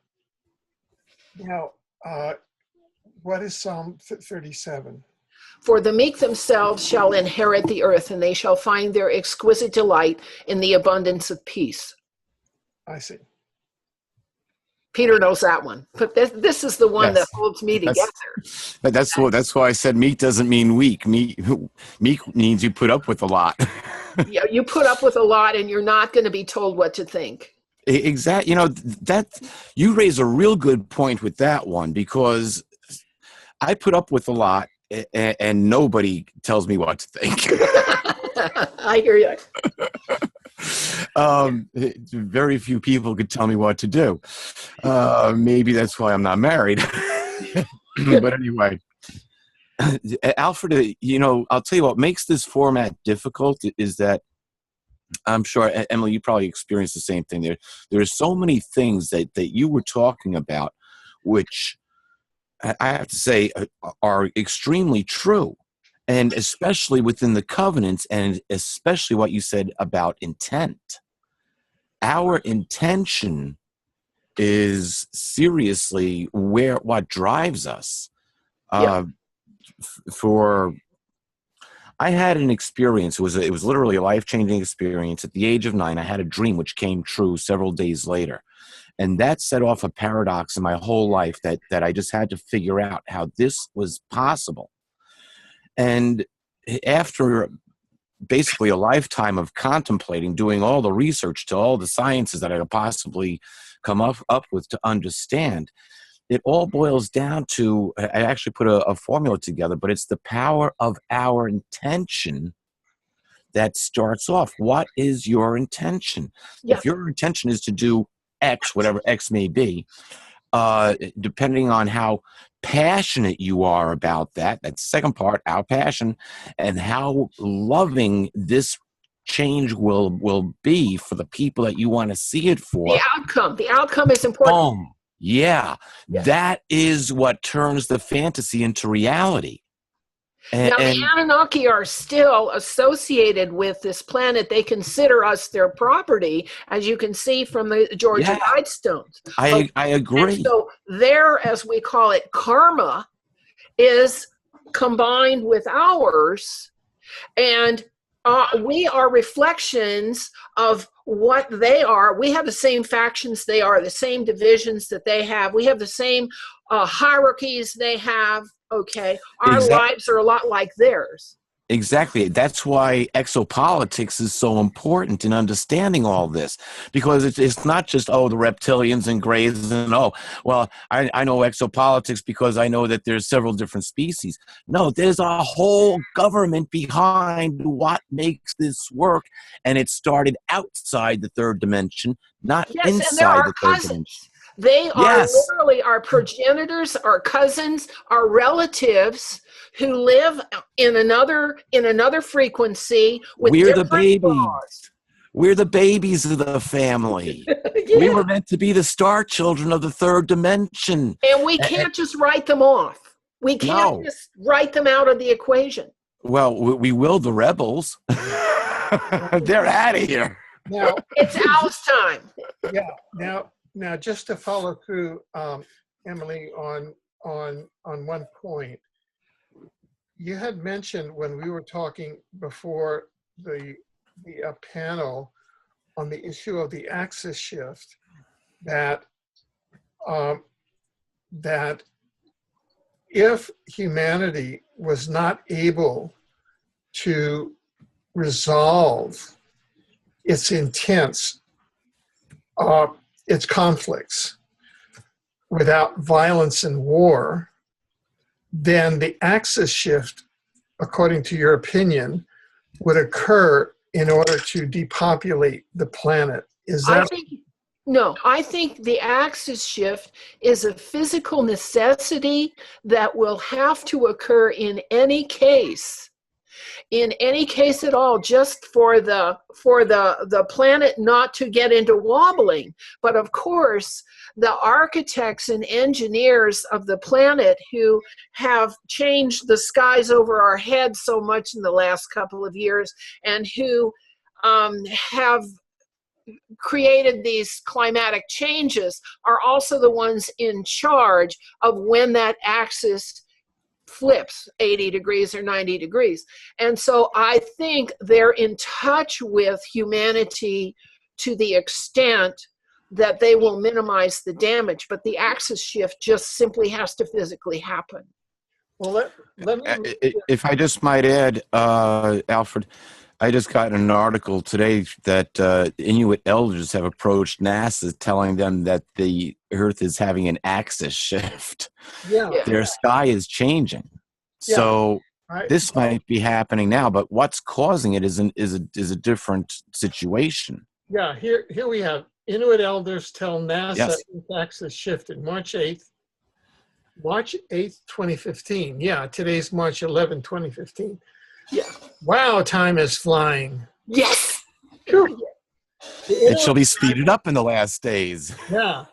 what is Psalm 37? For the meek themselves shall inherit the earth, and they shall find their exquisite delight in the abundance of peace. I see. Peter knows that one, but this is the one that holds me together. But that's why I said meek doesn't mean weak. Meek means you put up with a lot. Yeah, you put up with a lot, and you're not going to be told what to think. Exactly. That you raise a real good point with that one, because I put up with a lot, and nobody tells me what to think. I hear you. Very few people could tell me what to do. Maybe that's why I'm not married. But anyway, Alfred, I'll tell you what makes this format difficult is that I'm sure, Emily, you probably experienced the same thing. There are so many things that you were talking about, which I have to say are extremely true. And especially within the covenants, and especially what you said about intent. Our intention is seriously what drives us. Yeah. I had an experience. It was literally a life-changing experience. At the age of 9, I had a dream which came true several days later. And that set off a paradox in my whole life that I just had to figure out how this was possible. And after basically a lifetime of contemplating, doing all the research to all the sciences that I could possibly come up with to understand, it all boils down to, I actually put a formula together, but it's the power of our intention that starts off. What is your intention? Yeah. If your intention is to do X, whatever X may be, depending on how passionate you are about that's the second part, our passion, and how loving this change will be for the people that you want to see it for. The outcome is important. Yeah, that is what turns the fantasy into reality. Now, the Anunnaki are still associated with this planet. They consider us their property, as you can see from the Georgia Guidestones. I agree. And so their, as we call it, karma is combined with ours, and we are reflections of what they are. We have the same factions they are, the same divisions that they have. We have the same hierarchies they have. Okay, our lives are a lot like theirs. Exactly. That's why exopolitics is so important in understanding all this, because it's not just, the reptilians and grays and, I know exopolitics because I know that there's several different species. No, there's a whole government behind what makes this work, and it started outside the third dimension, not inside the third dimension. They are literally our progenitors, our cousins, our relatives who live in another frequency with different laws. We're the babies of the family. We were meant to be the star children of the third dimension. And we can't just write them off. We can't just write them out of the equation. Well, we will the rebels. They're out of here. Now, it's Al's time. Yeah. Now, just to follow through, Emily, on one point, you had mentioned when we were talking before the panel on the issue of the axis shift that if humanity was not able to resolve its intents, its conflicts without violence and war, then the axis shift, according to your opinion, would occur in order to depopulate the planet. Is that? I think the axis shift is a physical necessity that will have to occur in any case at all, just for the planet not to get into wobbling. But of course, the architects and engineers of the planet who have changed the skies over our heads so much in the last couple of years, and who have created these climatic changes, are also the ones in charge of when that axis flips 80 degrees or 90 degrees. And so I think they're in touch with humanity to the extent that they will minimize the damage, but the axis shift just simply has to physically happen. Well, let me. If I just might add, Alfred, I just got an article today that Inuit elders have approached NASA telling them that the Earth is having an axis shift. Yeah. Their sky is changing. Yeah. So this might be happening now, but what's causing it is a different situation. Yeah, here we have Inuit elders tell NASA Yes. its axis shifted March 8th, 2015. Yeah, today's March 11, 2015. Yeah. Wow, time is flying. Yes. It shall be speeded up in the last days. Yeah.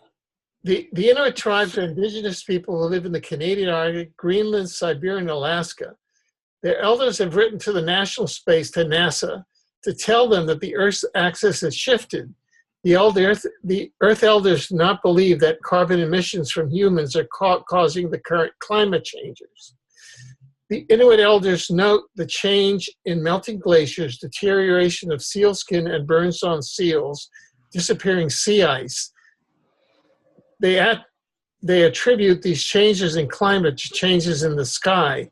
The Inuit tribes are indigenous people who live in the Canadian Arctic, Greenland, Siberia, and Alaska. Their elders have written to the National Space, to NASA, to tell them that the Earth's axis has shifted. The Earth elders do not believe that carbon emissions from humans are causing the current climate changes. The Inuit elders note the change in melting glaciers, deterioration of seal skin and burns on seals, disappearing sea ice. They attribute these changes in climate to changes in the sky.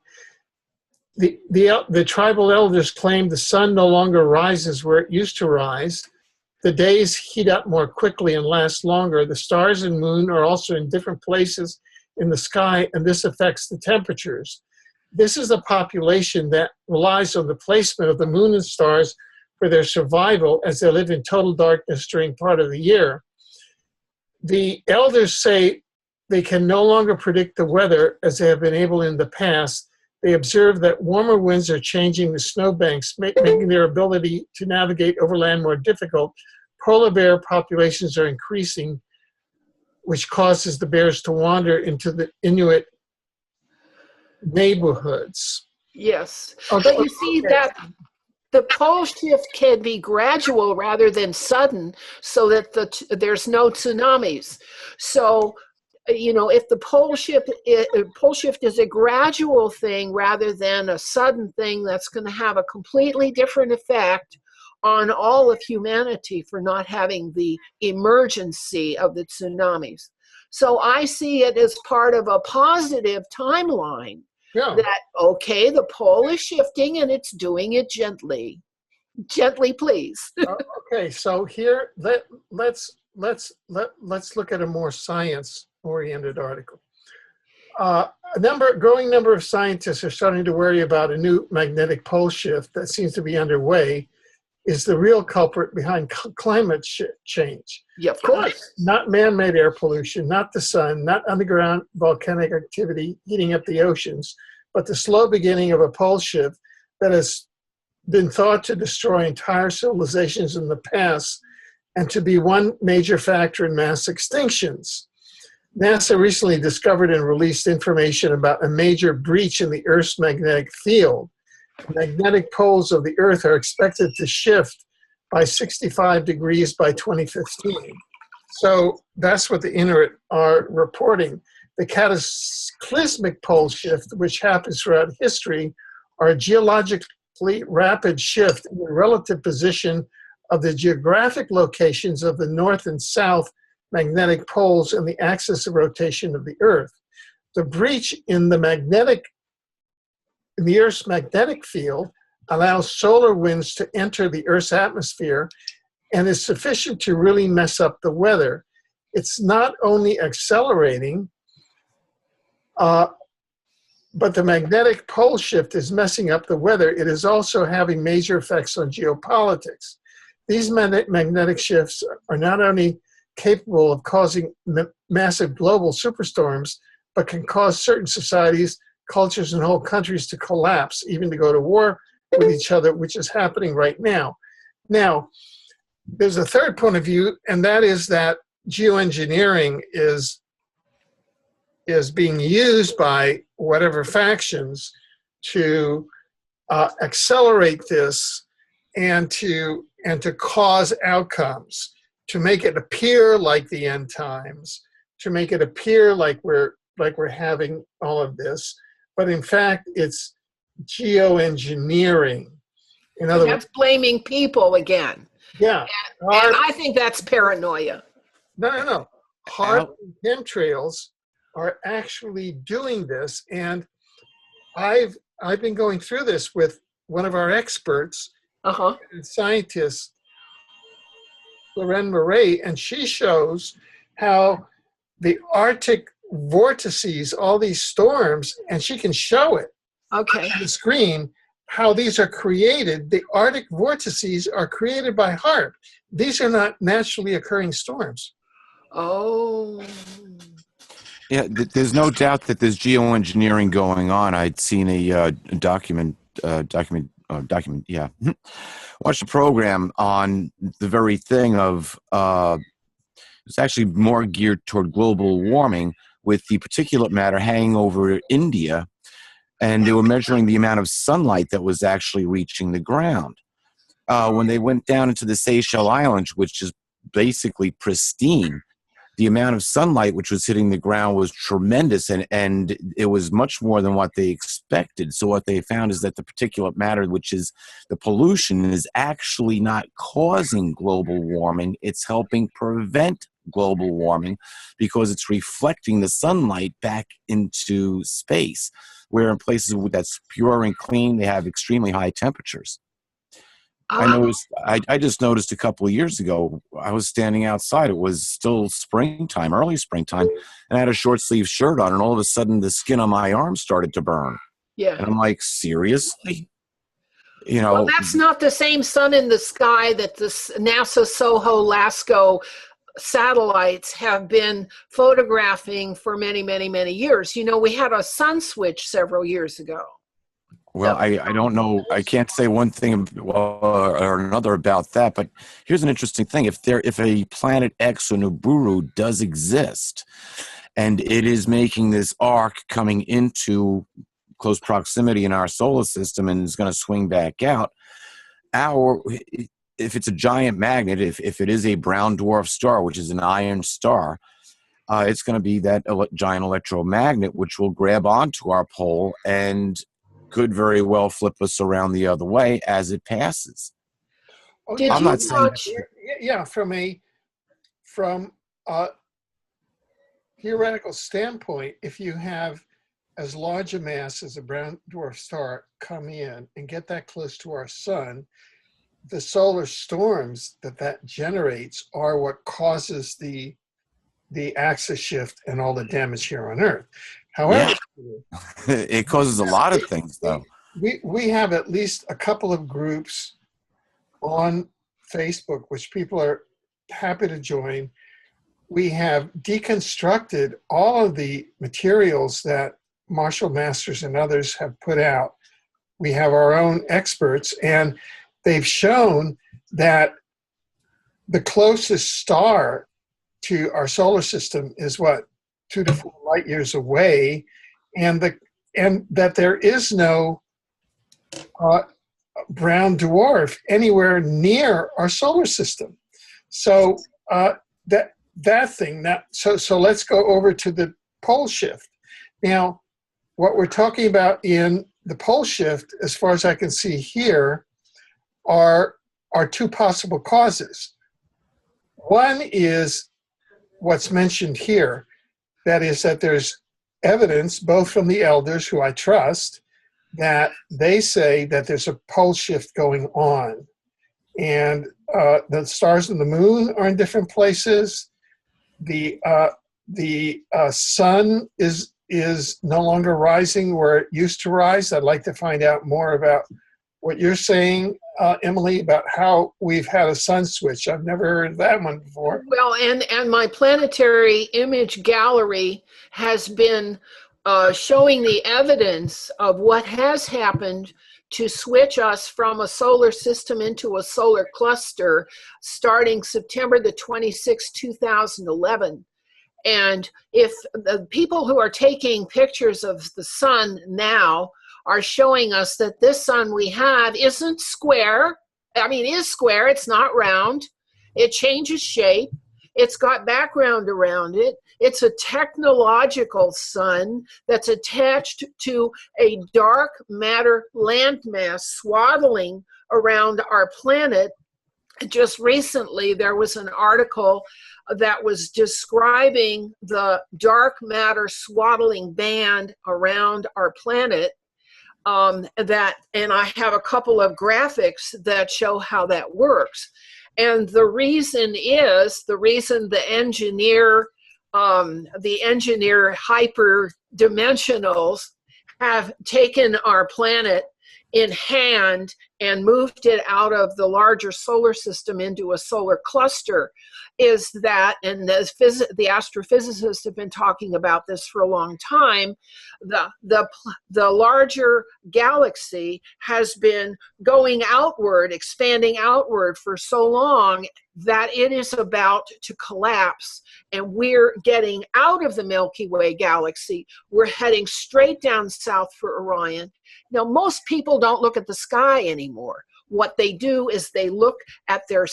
The tribal elders claim the sun no longer rises where it used to rise. The days heat up more quickly and last longer. The stars and moon are also in different places in the sky, and this affects the temperatures. This is a population that relies on the placement of the moon and stars for their survival, as they live in total darkness during part of the year. The elders say they can no longer predict the weather as they have been able in the past. They observe that warmer winds are changing the snowbanks, making their ability to navigate overland more difficult. Polar bear populations are increasing, which causes the bears to wander into the Inuit neighborhoods. Yes. But you see that the pole shift can be gradual rather than sudden, so that there's no tsunamis. So, if the pole shift is a gradual thing rather than a sudden thing, that's going to have a completely different effect on all of humanity for not having the emergency of the tsunamis. So I see it as part of a positive timeline. Yeah. That, okay, the pole is shifting and it's doing it gently. Gently, please. Okay, so here let's look at a more science-oriented article. A growing number of scientists are starting to worry about a new magnetic pole shift that seems to be underway is the real culprit behind climate change. Yeah, of course. Not man-made air pollution, not the sun, not underground volcanic activity heating up the oceans, but the slow beginning of a pole shift that has been thought to destroy entire civilizations in the past and to be one major factor in mass extinctions. NASA recently discovered and released information about a major breach in the Earth's magnetic field. The magnetic poles of the Earth are expected to shift by 65 degrees by 2015. So that's what the Inuit are reporting. The cataclysmic pole shift, which happens throughout history, are a geologically rapid shift in the relative position of the geographic locations of the north and south magnetic poles and the axis of rotation of the Earth. The breach in the Earth's magnetic field allows solar winds to enter the Earth's atmosphere and is sufficient to really mess up the weather. It's not only accelerating, but the magnetic pole shift is messing up the weather. It is also having major effects on geopolitics. These magnetic shifts are not only capable of causing massive global superstorms, but can cause certain societies, cultures, and whole countries to collapse, even to go to war with each other, which is happening right now. Now, there's a third point of view, and that is that geoengineering is being used by whatever factions to accelerate this and to cause outcomes, to make it appear like the end times, to make it appear like we're having all of this, but in fact it's geoengineering. In other words, that's blaming people again. Yeah. And I think that's paranoia. No. HAARP and chemtrails are actually doing this, and I've been going through this with one of our experts, scientist, Lorraine Murray, and she shows how the Arctic vortices, all these storms, and she can show it on the screen, how these are created. The Arctic vortices are created by HAARP. These are not naturally occurring storms. Oh. Yeah, there's no doubt that there's geoengineering going on. I'd seen a document. Yeah, watched a program on the very thing of it's actually more geared toward global warming, with the particulate matter hanging over India, and they were measuring the amount of sunlight that was actually reaching the ground. When they went down into the Seychelles Islands, which is basically pristine, the amount of sunlight which was hitting the ground was tremendous, and it was much more than what they expected. So what they found is that the particulate matter, which is the pollution, is actually not causing global warming. It's helping prevent global warming because it's reflecting the sunlight back into space, where in places that's pure and clean, they have extremely high temperatures. I just noticed a couple of years ago, I was standing outside. It was still springtime, early springtime, and I had a short sleeve shirt on, and all of a sudden the skin on my arm started to burn. Yeah. And I'm like, seriously? Well, that's not the same sun in the sky that the NASA SOHO-LASCO satellites have been photographing for many, many, many years. We had a sun switch several years ago. Well, I don't know. I can't say one thing or another about that. But here's an interesting thing: if a planet X or Nibiru does exist, and it is making this arc coming into close proximity in our solar system and is going to swing back out, if it's a giant magnet, if it is a brown dwarf star, which is an iron star, it's going to be that giant electromagnet which will grab onto our pole and could very well flip us around the other way as it passes. I'm not saying. Yeah, from a theoretical standpoint, if you have as large a mass as a brown dwarf star come in and get that close to our sun, the solar storms that generates are what causes the axis shift and all the damage here on Earth. However, it causes a lot of things, though. We have at least a couple of groups on Facebook, which people are happy to join. We have deconstructed all of the materials that Marshall Masters and others have put out. We have our own experts, and they've shown that the closest star to our solar system is 2 to 4 light years away, and that there is no brown dwarf anywhere near our solar system. So that thing. So let's go over to the pole shift. Now, what we're talking about in the pole shift, as far as I can see here, are 2 possible causes. One is what's mentioned here. That is that there's evidence, both from the elders who I trust, that they say that there's a pole shift going on. And the stars and the moon are in different places. The sun is no longer rising where it used to rise. I'd like to find out more about what you're saying, Emily, about how we've had a sun switch. I've never heard of that one before. Well, and my planetary image gallery has been showing the evidence of what has happened to switch us from a solar system into a solar cluster starting September the 26th, 2011. And if the people who are taking pictures of the sun now are showing us that this sun we have isn't square, I mean, is square, it's not round, it changes shape, it's got background around it, it's a technological sun that's attached to a dark matter landmass swaddling around our planet. Just recently, there was an article that was describing the dark matter swaddling band around our planet. And I have a couple of graphics that show how that works. And the reason the engineer hyperdimensionals have taken our planet in hand and moved it out of the larger solar system into a solar cluster is that, and the astrophysicists have been talking about this for a long time, the larger galaxy has been going outward, expanding outward for so long that it is about to collapse, and we're getting out of the Milky Way galaxy. We're heading straight down south for Orion. Now, most people don't look at the sky anymore. What they do is they look at their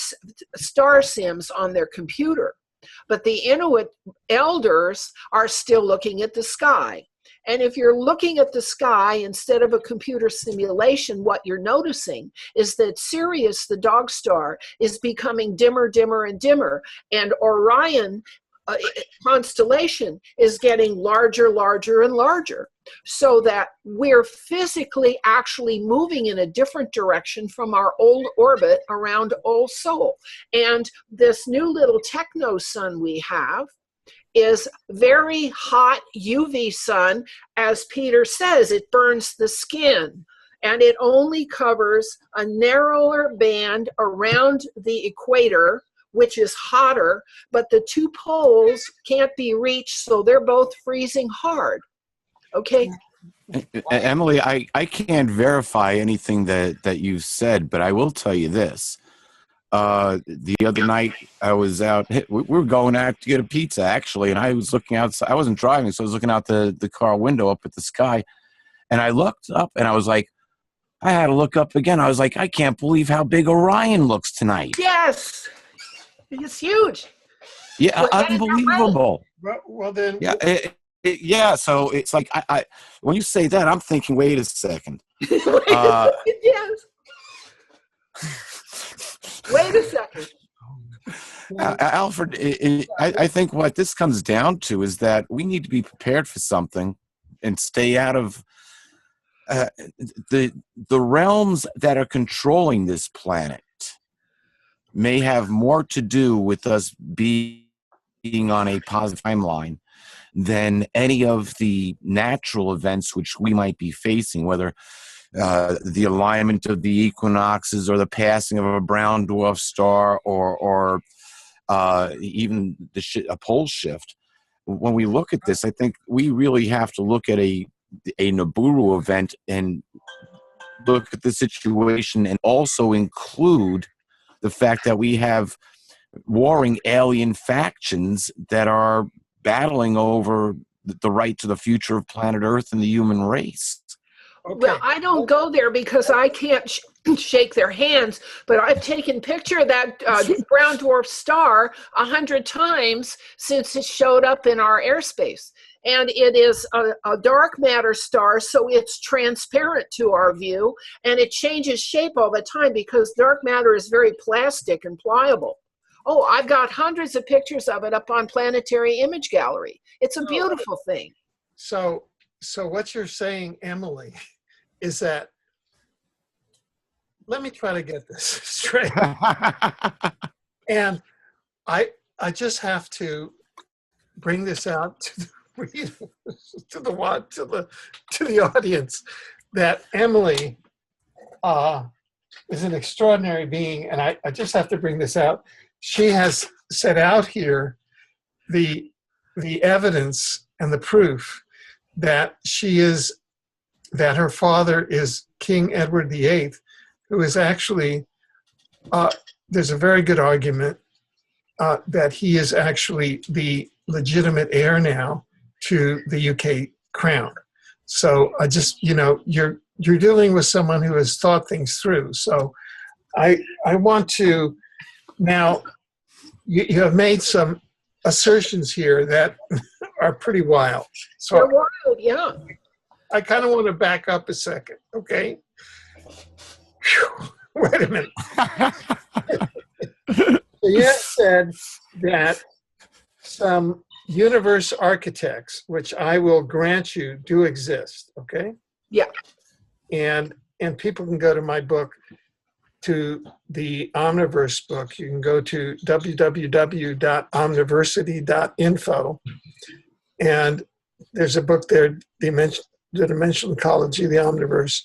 star sims on their computer. But the Inuit elders are still looking at the sky. And if you're looking at the sky instead of a computer simulation, what you're noticing is that Sirius, the dog star, is becoming dimmer, dimmer, and dimmer. And Orion constellation is getting larger, larger, and larger, so that we're physically actually moving in a different direction from our old orbit around Old Sol. And this new little techno-sun we have is very hot UV sun. As Peter says, it burns the skin, and it only covers a narrower band around the equator, which is hotter, but the two poles can't be reached, so they're both freezing hard. Okay? Emily, I can't verify anything that you've said, but I will tell you this. The other night, I was out. We were going out to get a pizza, actually, and I was looking outside. I wasn't driving, so I was looking out the car window up at the sky, and I looked up, and I was like, I had to look up again. I was like, I can't believe how big Orion looks tonight. Yes! It's huge. Yeah, unbelievable. Well, then. Yeah, so it's like, I when you say that, I'm thinking, wait a second. Yes. Wait a second. Alfred, I think what this comes down to is that we need to be prepared for something and stay out of the realms that are controlling this planet. May have more to do with us being on a positive timeline than any of the natural events which we might be facing, whether the alignment of the equinoxes or the passing of a brown dwarf star or even a pole shift. When we look at this, I think we really have to look at a Nibiru event and look at the situation and also include the fact that we have warring alien factions that are battling over the right to the future of planet Earth and the human race. Okay. Well, I don't go there because I can't shake their hands, but I've taken picture of that brown dwarf star 100 times since it showed up in our airspace. And it is a dark matter star, so it's transparent to our view, and it changes shape all the time because dark matter is very plastic and pliable. Oh, I've got hundreds of pictures of it up on Planetary Image Gallery. It's a beautiful thing. So what you're saying, Emily, is that, let me try to get this straight. And I just have to bring this out to the readers, to the audience, that Emily is an extraordinary being, and I just have to bring this out. She has set out here the evidence and the proof that that her father is King Edward VIII, who is actually, there's a very good argument that he is actually the legitimate heir now to the UK crown. So I just, you're dealing with someone who has thought things through. So I want to, now, you have made some assertions here that are pretty wild. So They're wild, yeah. I kind of want to back up a second, okay? Whew, wait a minute. So you have said that some universe architects, which I will grant you do exist, okay? Yeah. And people can go to my book, to the Omniverse book. You can go to www.omniversity.info, and there's a book there, The Dimensional Ecology of the Omniverse.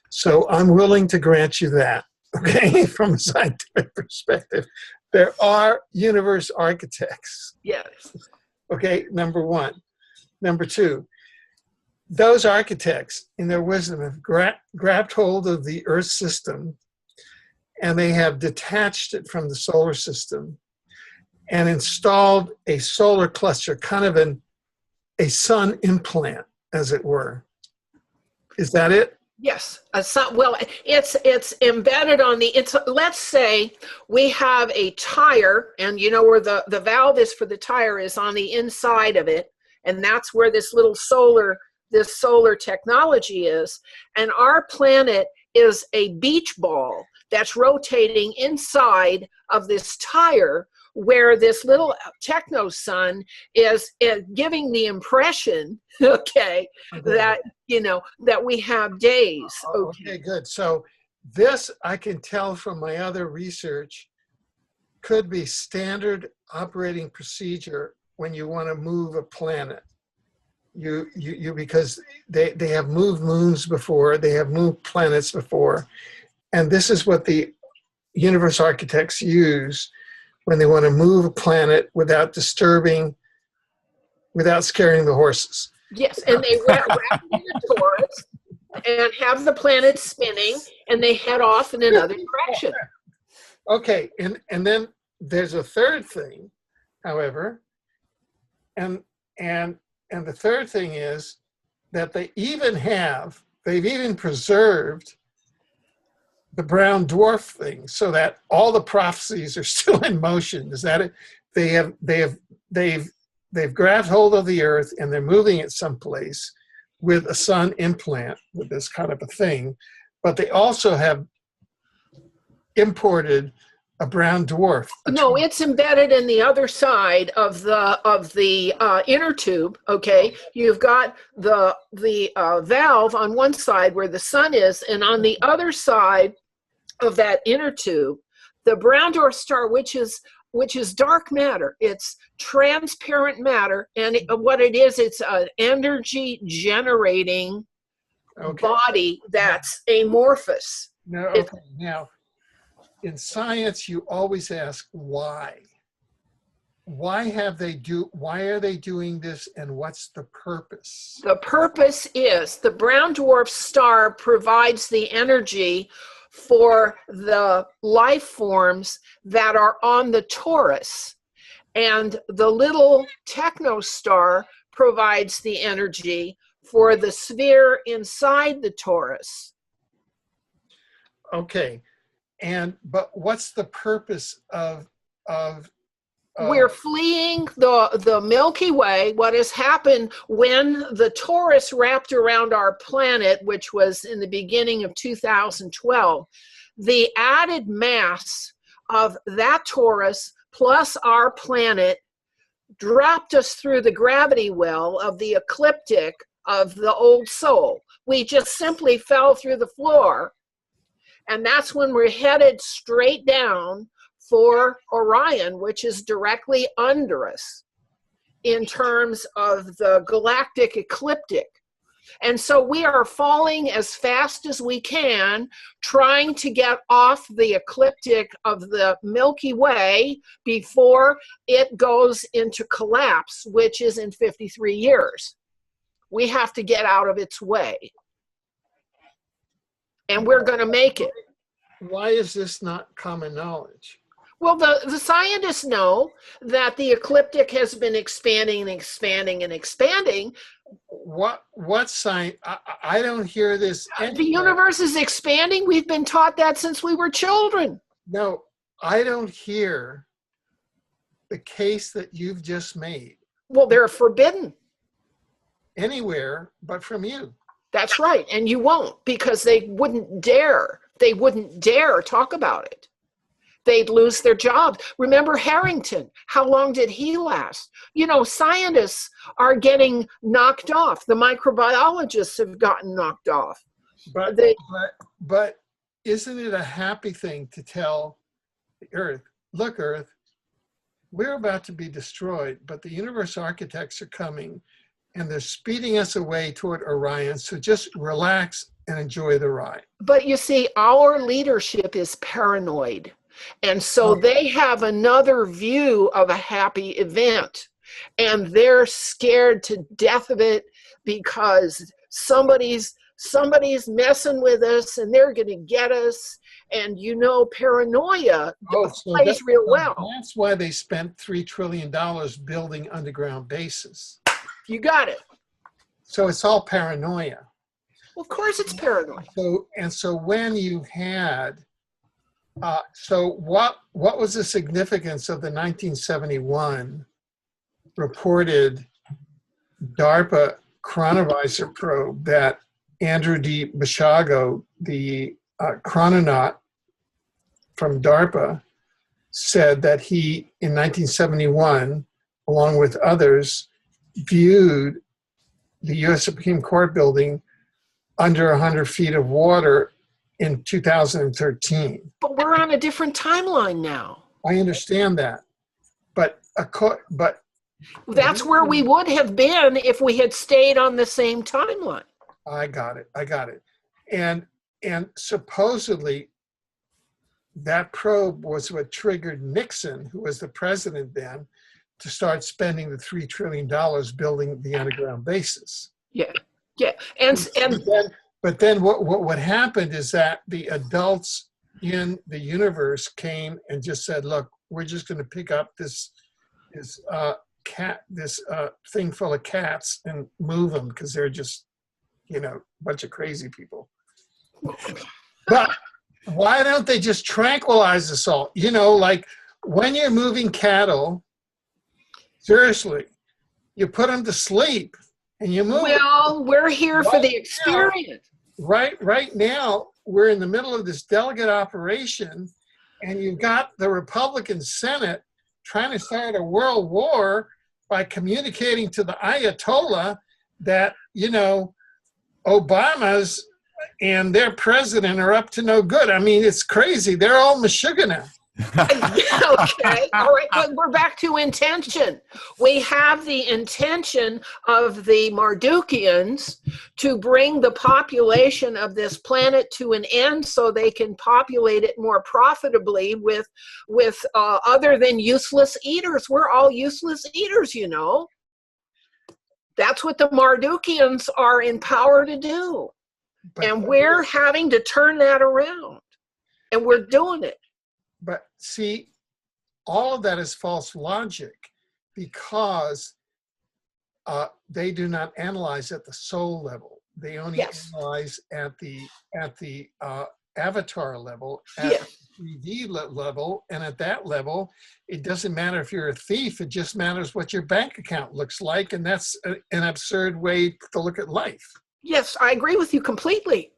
So I'm willing to grant you that, okay, from a scientific perspective. There are universe architects. Yes. Okay, number one. Number two, those architects, in their wisdom, have grabbed hold of the Earth system, and they have detached it from the solar system and installed a solar cluster, kind of a sun implant, as it were. Is that it? Yes. Well, it's embedded on let's say we have a tire, and where the valve is for the tire is on the inside of it, and that's where this solar technology is. And our planet is a beach ball that's rotating inside of this tire, where this little techno-Sun is giving the impression, okay, that that we have days. Okay, good. So this, I can tell from my other research, could be standard operating procedure when you want to move a planet. You because they have moved moons before, they have moved planets before, and this is what the universe architects use when they want to move a planet without scaring the horses. Yes, and they wrap it in a torus and have the planet spinning, and they head off in another direction. Okay, and then there's a third thing, however, and the third thing is that they've even preserved the brown dwarf thing, so that all the prophecies are still in motion. Is that it? They've grabbed hold of the Earth, and they're moving it someplace with a sun implant, with this kind of a thing. But they also have imported a brown dwarf. No, it's embedded in the other side of the inner tube. Okay, you've got the valve on one side where the sun is, and on the other side of that inner tube, the brown dwarf star, which is dark matter. It's transparent matter, and what it is, it's an energy generating body that's amorphous. No, okay. Now, in science, you always ask why. Why are they doing this, and what's the purpose? The purpose is the brown dwarf star provides the energy for the life forms that are on the torus, and the little techno-star provides the energy for the sphere inside the torus. Okay, but what's the purpose of we're fleeing the Milky Way. What has happened when the torus wrapped around our planet, which was in the beginning of 2012, the added mass of that torus plus our planet dropped us through the gravity well of the ecliptic of the old soul. We just simply fell through the floor. And that's when we're headed straight down for Orion, which is directly under us in terms of the galactic ecliptic. And so we are falling as fast as we can, trying to get off the ecliptic of the Milky Way before it goes into collapse, which is in 53 years. We have to get out of its way. And we're going to make it. Why is this not common knowledge? Well, the scientists know that the ecliptic has been expanding and expanding and expanding. What science? I don't hear this anywhere. The universe is expanding. We've been taught that since we were children. No, I don't hear the case that you've just made. Well, they're forbidden. Anywhere but from you. That's right. And you won't, because they wouldn't dare. They wouldn't dare talk about it. They'd lose their jobs. Remember Harrington? How long did he last? You know, scientists are getting knocked off. The microbiologists have gotten knocked off. But isn't it a happy thing to tell the Earth, look, Earth, we're about to be destroyed, but the universe architects are coming and they're speeding us away toward Orion. So just relax and enjoy the ride. But you see, our leadership is paranoid. And so they have another view of a happy event, and they're scared to death of it because somebody's messing with us and they're going to get us. And you know, paranoia plays real well. That's why they spent $3 trillion building underground bases. You got it. So it's all paranoia. Well, of course it's paranoia. So when you had so what was the significance of the 1971 reported DARPA chronovisor probe that Andrew D. Basiago, the chrononaut from DARPA, said that he, in 1971, along with others, viewed the U.S. Supreme Court building under 100 feet of water in 2013. But we're on a different timeline now. I understand that, but that's where we would have been if we had stayed on the same timeline. I got it. And supposedly that probe was what triggered Nixon, who was the president then, to start spending the $3 trillion building the underground bases. Yeah. But then what happened is that the adults in the universe came and just said, look, we're just going to pick up this thing full of cats and move them because they're just, you know, a bunch of crazy people. But why don't they just tranquilize us all? You know, like when you're moving cattle, seriously, you put them to sleep and you move. Well, we're here for the experience. Right now, we're in the middle of this delegate operation, and you've got the Republican Senate trying to start a world war by communicating to the Ayatollah that, you know, Obama's and their president are up to no good. I mean, it's crazy. They're all Meshuggah now. Okay, all right, but we're back to intention. We have the intention of the Mardukians to bring the population of this planet to an end so they can populate it more profitably with other than useless eaters. We're all useless eaters, you know. That's what the Mardukians are in power to do. And we're having to turn that around. And we're doing it. But see, all of that is false logic because they do not analyze at the soul level. They only analyze at the avatar level, at the 3D level, and at that level, it doesn't matter if you're a thief. It just matters what your bank account looks like, and that's an absurd way to look at life. Yes, I agree with you completely.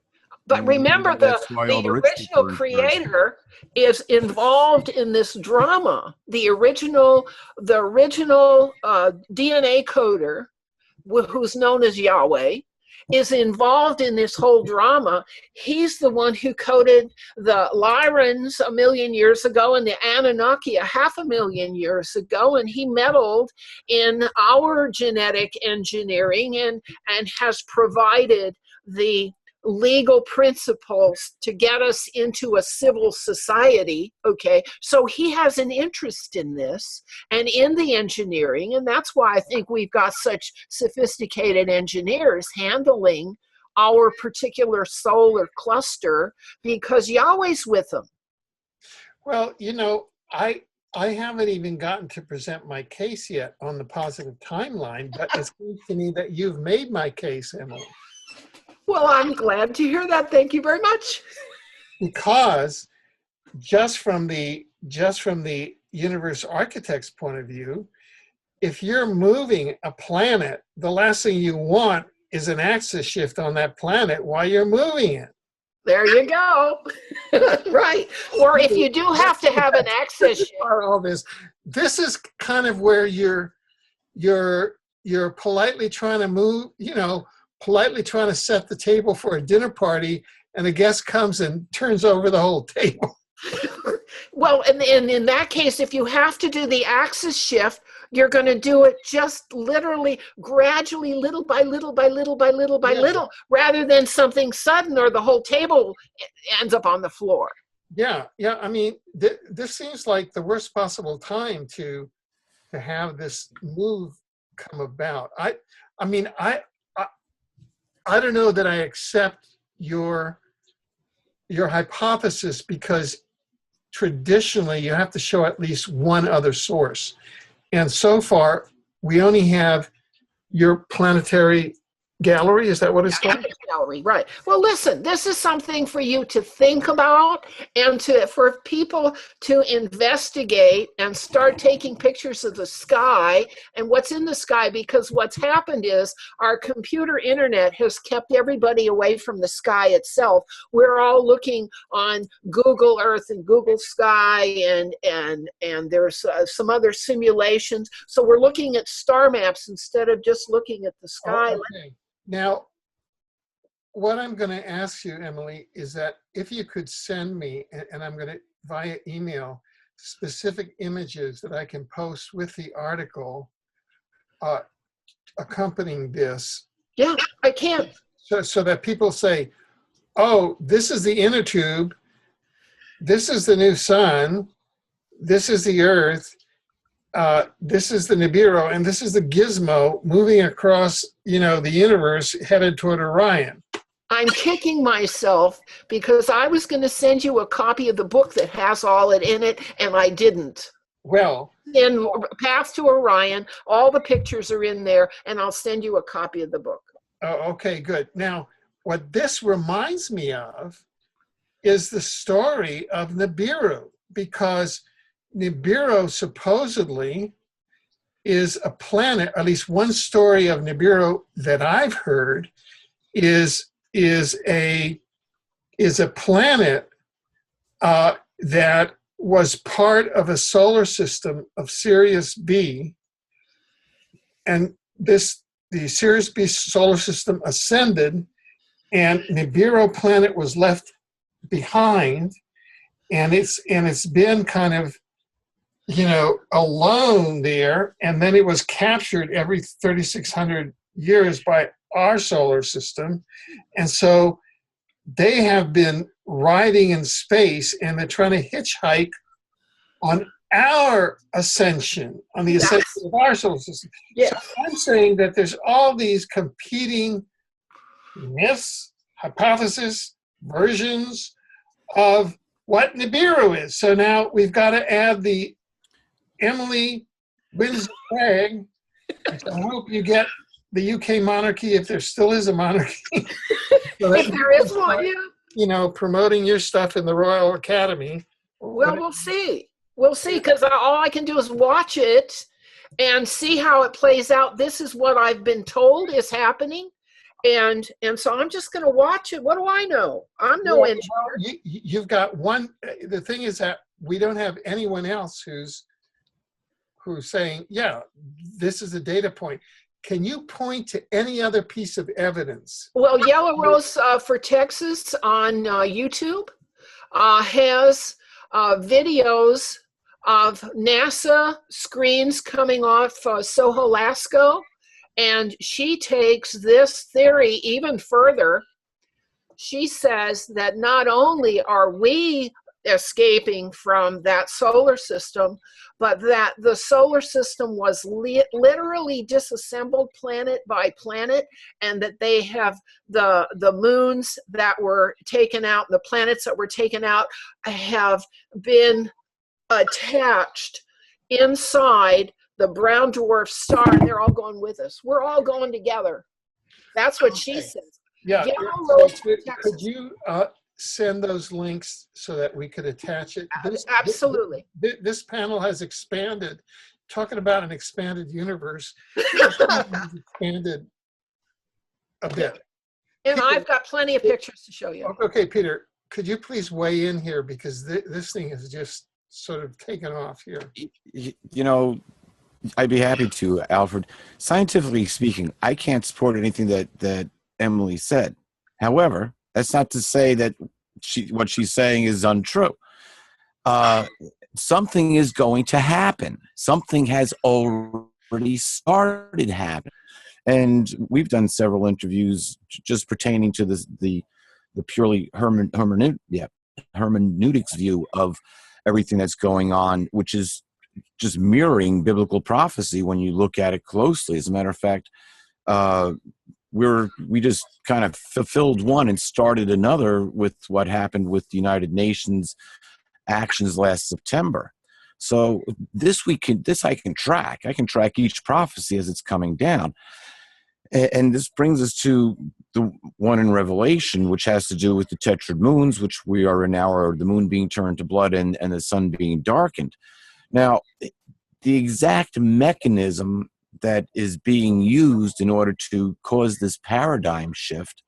But remember, That's why all the the rich original people are in charge. creator is involved in this drama. The original DNA coder, who's known as Yahweh, is involved in this whole drama. He's the one who coded the Lyrans 1 million years ago and the Anunnaki 500,000 years ago, and he meddled in our genetic engineering and has provided the legal principles to get us into a civil society. Okay, so he has an interest in this and in the engineering, and that's why I think we've got such sophisticated engineers handling our particular solar cluster, because Yahweh's with them. Well, you know, I haven't even gotten to present my case yet on the positive timeline, but it seems to me that you've made my case, Emily. Well, I'm glad to hear that. Thank you very much. Because just from the universe architect's point of view, if you're moving a planet, the last thing you want is an axis shift on that planet while you're moving it. There you go. Right. Or if you do have to have an axis shift. All this is kind of where you're politely trying to move, politely trying to set the table for a dinner party, and a guest comes and turns over the whole table. Well, and in that case, if you have to do the axis shift, you're going to do it just literally, gradually, little by little by little by little by little, rather than something sudden or the whole table ends up on the floor. Yeah. I mean, this seems like the worst possible time to have this move come about. I don't know that I accept your hypothesis, because traditionally you have to show at least one other source. And so far, we only have your planetary gallery. Is that what it's called? Gallery, right. Well, listen, this is something for you to think about, and for people to investigate and start taking pictures of the sky and what's in the sky, because what's happened is our computer internet has kept everybody away from the sky itself. We're all looking on Google Earth and Google Sky, and there's some other simulations. So we're looking at star maps instead of just looking at the sky. Oh, okay. Now, what I'm going to ask you, Emily, is that if you could send me, and I'm going to via email, specific images that I can post with the article accompanying this. Yeah, I can. So that people say, oh, this is the inner tube, this is the new sun, this is the Earth, this is the Nibiru, and this is the gizmo moving across, the universe headed toward Orion. I'm kicking myself because I was going to send you a copy of the book that has all it in it, and I didn't. Well, in Path to Orion, all the pictures are in there, and I'll send you a copy of the book. Oh, okay, good. Now, what this reminds me of is the story of Nibiru, because Nibiru supposedly is a planet, at least one story of Nibiru that I've heard is a planet that was part of a solar system of Sirius B, and the Sirius B solar system ascended, and Nibiru planet was left behind, and it's been kind of alone there, and then it was captured every 3,600 years by our solar system, and so they have been riding in space, and they're trying to hitchhike on our ascension, on the ascension of our solar system. Yes. So I'm saying that there's all these competing myths, hypotheses, versions of what Nibiru is. So now we've got to add the Emily wins the flag. I hope you get the UK monarchy, if there still is a monarchy. So if there is one, yeah. Promoting your stuff in the Royal Academy. Well, we'll see. We'll see, because all I can do is watch it and see how it plays out. This is what I've been told is happening. And so I'm just going to watch it. What do I know? I'm no Well, engineer. you've got one. The thing is that we don't have anyone else who's saying, yeah, this is a data point. Can you point to any other piece of evidence? Well, Yellow Rose for Texas on YouTube has videos of NASA screens coming off Soho Lasco, and she takes this theory even further. She says that not only are we escaping from that solar system, but that the solar system was literally disassembled planet by planet, and that they have the moons that were taken out, the planets that were taken out have been attached inside the brown dwarf star, and they're all going with us. We're all going together. That's what she says. Yeah. Yellow Rose, could you send those links so that we could attach it? Absolutely. This panel has expanded. Talking about an expanded universe, has expanded a bit. And I've got plenty of pictures to show you. Okay, Peter, could you please weigh in here, because this thing has just sort of taken off here. You know, I'd be happy to, Alfred. Scientifically speaking, I can't support anything that Emily said. However, that's not to say that what she's saying is untrue. Something is going to happen. Something has already started happening. And we've done several interviews just pertaining to the purely hermeneutics view of everything that's going on, which is just mirroring biblical prophecy when you look at it closely. As a matter of fact, we just kind of fulfilled one and started another with what happened with the United Nations actions last September. So this I can track. I can track each prophecy as it's coming down. And this brings us to the one in Revelation, which has to do with the tetrad moons, which we are in now, or the moon being turned to blood and the sun being darkened. Now, the exact mechanism that is being used in order to cause this paradigm shift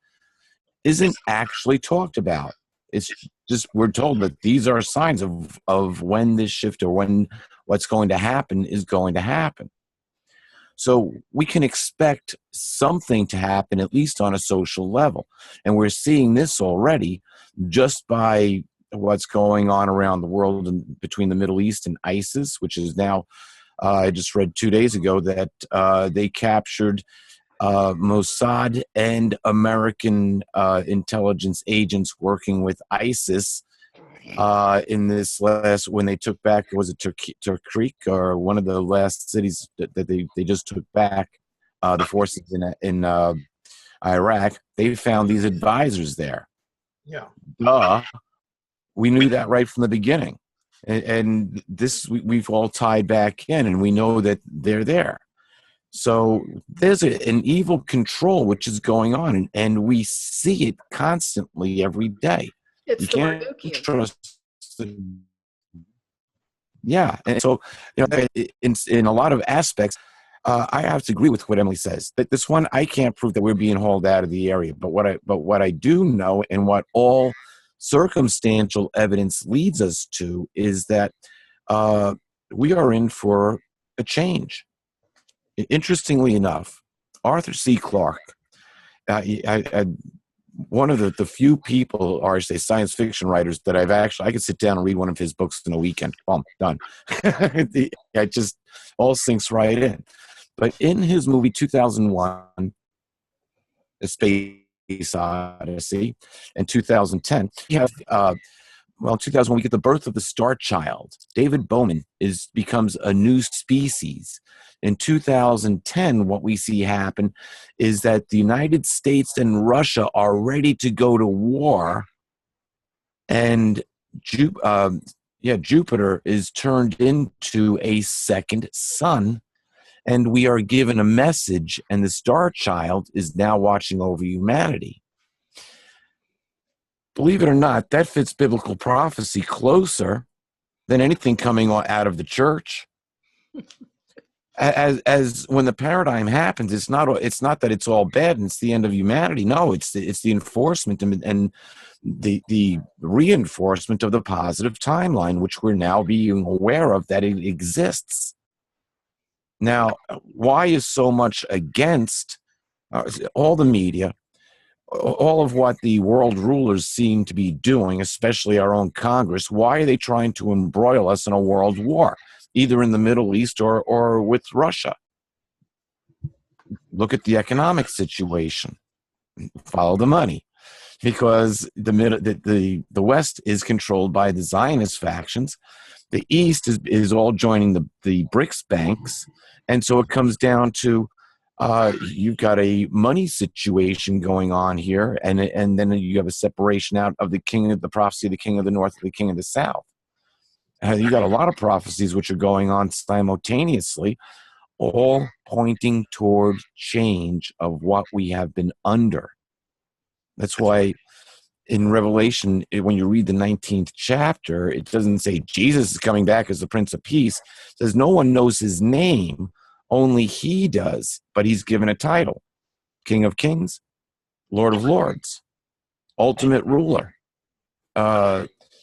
isn't actually talked about. It's just we're told that these are signs of when this shift or when what's going to happen is going to happen. So we can expect something to happen, at least on a social level. And we're seeing this already just by what's going on around the world and between the Middle East and ISIS, which is now, I just read 2 days ago that they captured Mossad and American intelligence agents working with ISIS in this last, when they took back, was it Turkey or one of the last cities that they just took back, the forces in Iraq. They found these advisors there. Yeah. We knew that right from the beginning. And this, we've all tied back in, and we know that they're there. So there's an evil control which is going on, and we see it constantly every day. It's you can't trust. Yeah, and so in a lot of aspects, I have to agree with what Emily says. That this one, I can't prove that we're being hauled out of the area. But what I do know, and what all circumstantial evidence leads us to, is that we are in for a change. Interestingly enough, Arthur C. Clarke, one of the few people, or I say science fiction writers, that I could sit down and read one of his books in a weekend. Boom, done. It just all sinks right in. But in his movie 2001, A Space Odyssey, and 2010, we have, 2001, we get the birth of the star child. David Bowman becomes a new species. In 2010, what we see happen is that the United States and Russia are ready to go to war, and Jupiter is turned into a second sun, and we are given a message, and the star child is now watching over humanity. Believe it or not, that fits biblical prophecy closer than anything coming out of the church. as when the paradigm happens, it's not that it's all bad and it's the end of humanity. No, it's the enforcement and the reinforcement of the positive timeline, which we're now being aware of that it exists. Now, why is so much against all the media, all of what the world rulers seem to be doing, especially our own Congress? Why are they trying to embroil us in a world war, either in the Middle East or with Russia? Look at the economic situation. Follow the money, because the West is controlled by the Zionist factions. The East is all joining the BRICS banks, and so it comes down to you've got a money situation going on here, and then you have a separation out of the prophecy of the king of the north and the king of the south. You got a lot of prophecies which are going on simultaneously, all pointing toward change of what we have been under. That's why in Revelation, when you read the 19th chapter, it doesn't say Jesus is coming back as the Prince of Peace. It says no one knows his name, only he does, but he's given a title: King of Kings, Lord of Lords, Ultimate Ruler,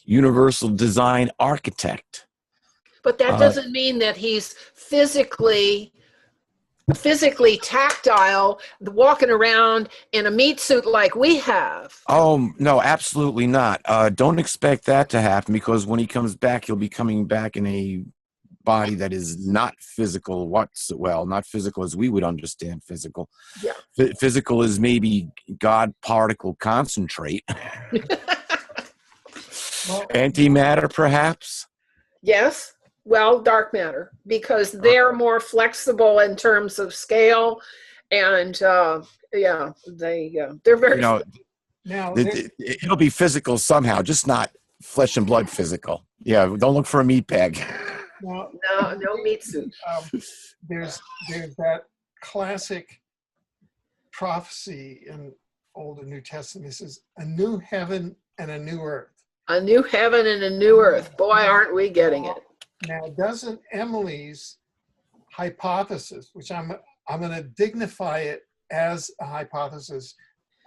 Universal Design Architect. But that doesn't mean that he's physically tactile, walking around in a meat suit like we have. Oh, no, absolutely not. Don't expect that to happen, because when he comes back, he'll be coming back in a body that is not physical. Not physical as we would understand physical. Yeah. Physical is maybe God particle concentrate. Antimatter, perhaps? Yes. Well, dark matter, because they're more flexible in terms of scale, and they're very. Now It'll be physical somehow, just not flesh and blood physical. Yeah, don't look for a meat bag. No meat suit. There's that classic prophecy in Old and New Testament. This is a new heaven and a new earth. A new heaven and a new earth. Boy, aren't we getting it. Now, doesn't Emily's hypothesis, which I'm going to dignify it as a hypothesis,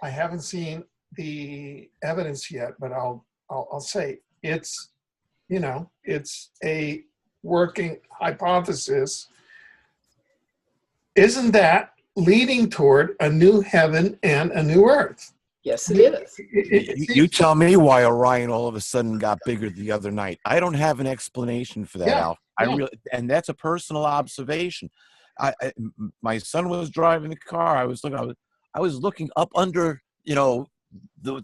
I haven't seen the evidence yet, but I'll say it's a working hypothesis. Isn't that leading toward a new heaven and a new earth? Yes, it is. You tell me why Orion all of a sudden got bigger the other night. I don't have an explanation for that, Alf. And that's a personal observation. My son was driving the car. I was looking up under, the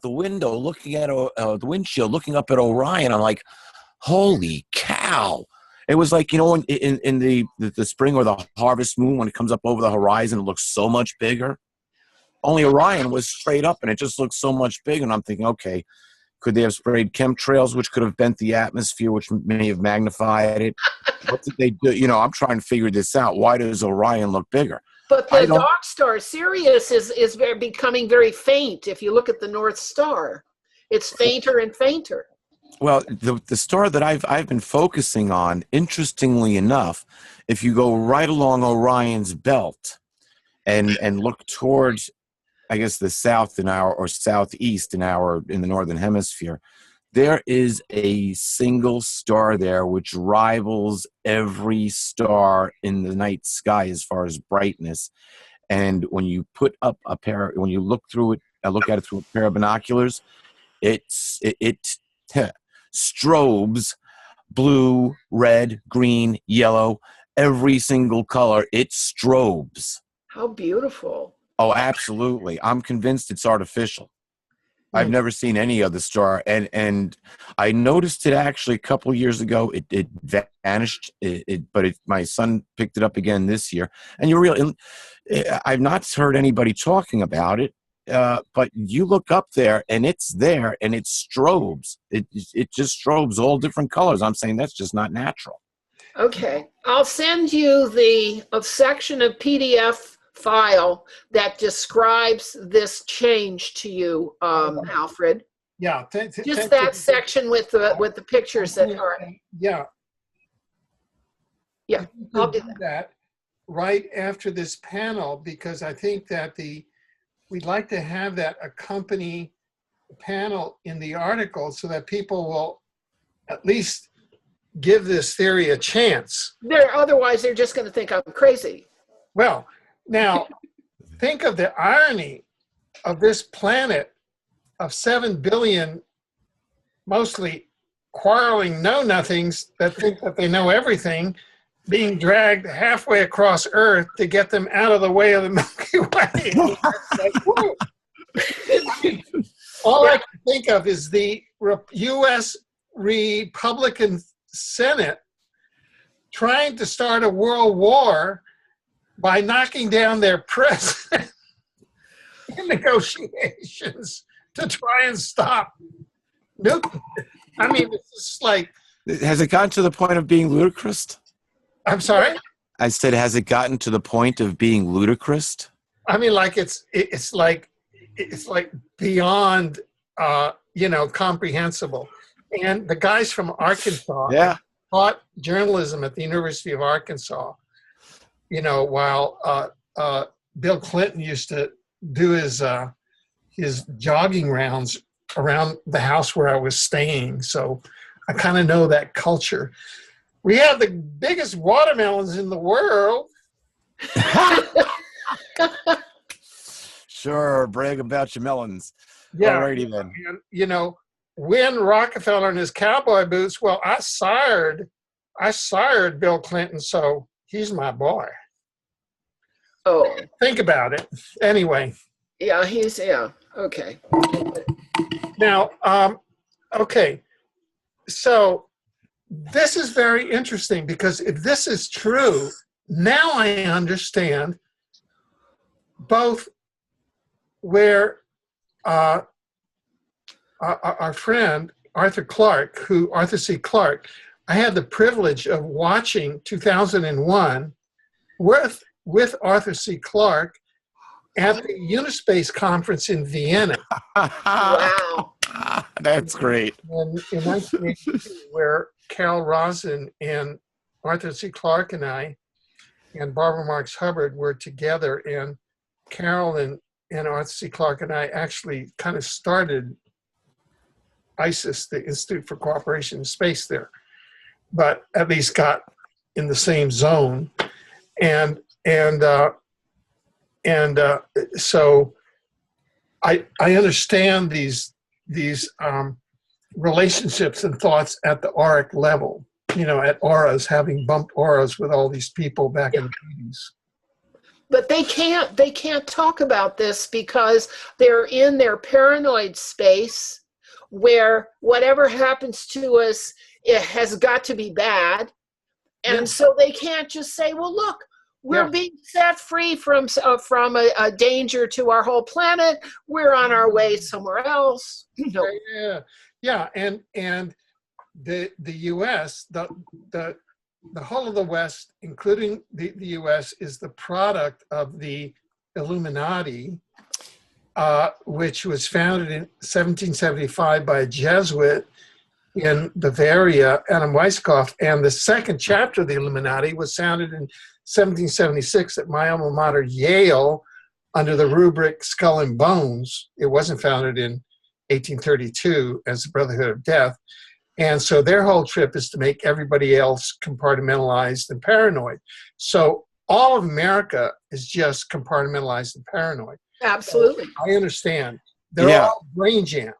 window, looking at the windshield, looking up at Orion. I'm like, holy cow! It was like, in the spring or the harvest moon, when it comes up over the horizon, it looks so much bigger. Only Orion was straight up, and it just looked so much bigger. And I'm thinking, okay, could they have sprayed chemtrails, which could have bent the atmosphere, which may have magnified it? What did they do? I'm trying to figure this out. Why does Orion look bigger? But the dog star Sirius is becoming very faint. If you look at the North Star, it's fainter and fainter. Well, the star that I've been focusing on, interestingly enough, if you go right along Orion's belt and look towards, I guess, the south or southeast in the northern hemisphere, there is a single star there which rivals every star in the night sky as far as brightness. And when you look at it through a pair of binoculars, it strobes blue, red, green, yellow, every single color. It strobes. How beautiful. Oh, absolutely. I'm convinced it's artificial. I've never seen any other star. And I noticed it actually a couple years ago. It vanished, but my son picked it up again this year. And I've not heard anybody talking about it, but you look up there and it's there and it strobes. It just strobes all different colors. I'm saying that's just not natural. Okay. I'll send you a section of PDF file that describes this change to you, Alfred. Yeah, just that section with the pictures that are. Yeah. I'll do that. right after this panel, because I think that we'd like to have that accompany the panel in the article so that people will at least give this theory a chance. Otherwise, they're just going to think I'm crazy. Well, now think of the irony of this planet of 7 billion, mostly quarreling know-nothings that think that they know everything, being dragged halfway across Earth to get them out of the way of the Milky Way. All I can think of is the U.S. Republican Senate trying to start a world war by knocking down their president in negotiations to try and stop nuclear. I mean, it's just like... Has it gotten to the point of being ludicrous? I'm sorry? I said, has it gotten to the point of being ludicrous? I mean, like it's like beyond comprehensible. And the guys from Arkansas taught journalism at the University of Arkansas. While Bill Clinton used to do his jogging rounds around the house where I was staying, so I kind of know that culture. We have the biggest watermelons in the world. Sure, brag about your melons. Yeah. Alrighty then. And, when Rockefeller and his cowboy boots, well, I sired Bill Clinton, so he's my boy. Oh. Think about it. Anyway. Yeah, okay. Now, okay. So this is very interesting because if this is true, now I understand both where our friend Arthur C. Clarke, I had the privilege of watching 2001 with Arthur C. Clarke at the Unispace conference in Vienna. Wow. That's great. In 1982, where Carol Rosin and Arthur C. Clarke and I and Barbara Marx Hubbard were together, and Carol and Arthur C. Clarke and I actually kind of started ISIS, the Institute for Cooperation in Space there, but at least got in the same zone. So I understand these relationships and thoughts at the auric level, at auras, having bumped auras with all these people back in the 80s. But they can't talk about this because they're in their paranoid space where whatever happens to us, it has got to be bad. And so they can't just say, well, look, we're being set free from a danger to our whole planet. We're on our way somewhere else. No. Yeah. And the U.S., the whole of the West, including the U.S., is the product of the Illuminati, which was founded in 1775 by a Jesuit in Bavaria, Adam Weishaupt, and the second chapter of the Illuminati was founded in 1776 at my alma mater, Yale, under the rubric Skull and Bones. It wasn't founded in 1832 as the Brotherhood of Death. And so their whole trip is to make everybody else compartmentalized and paranoid. So all of America is just compartmentalized and paranoid. Absolutely. I understand. They're all brain jammed.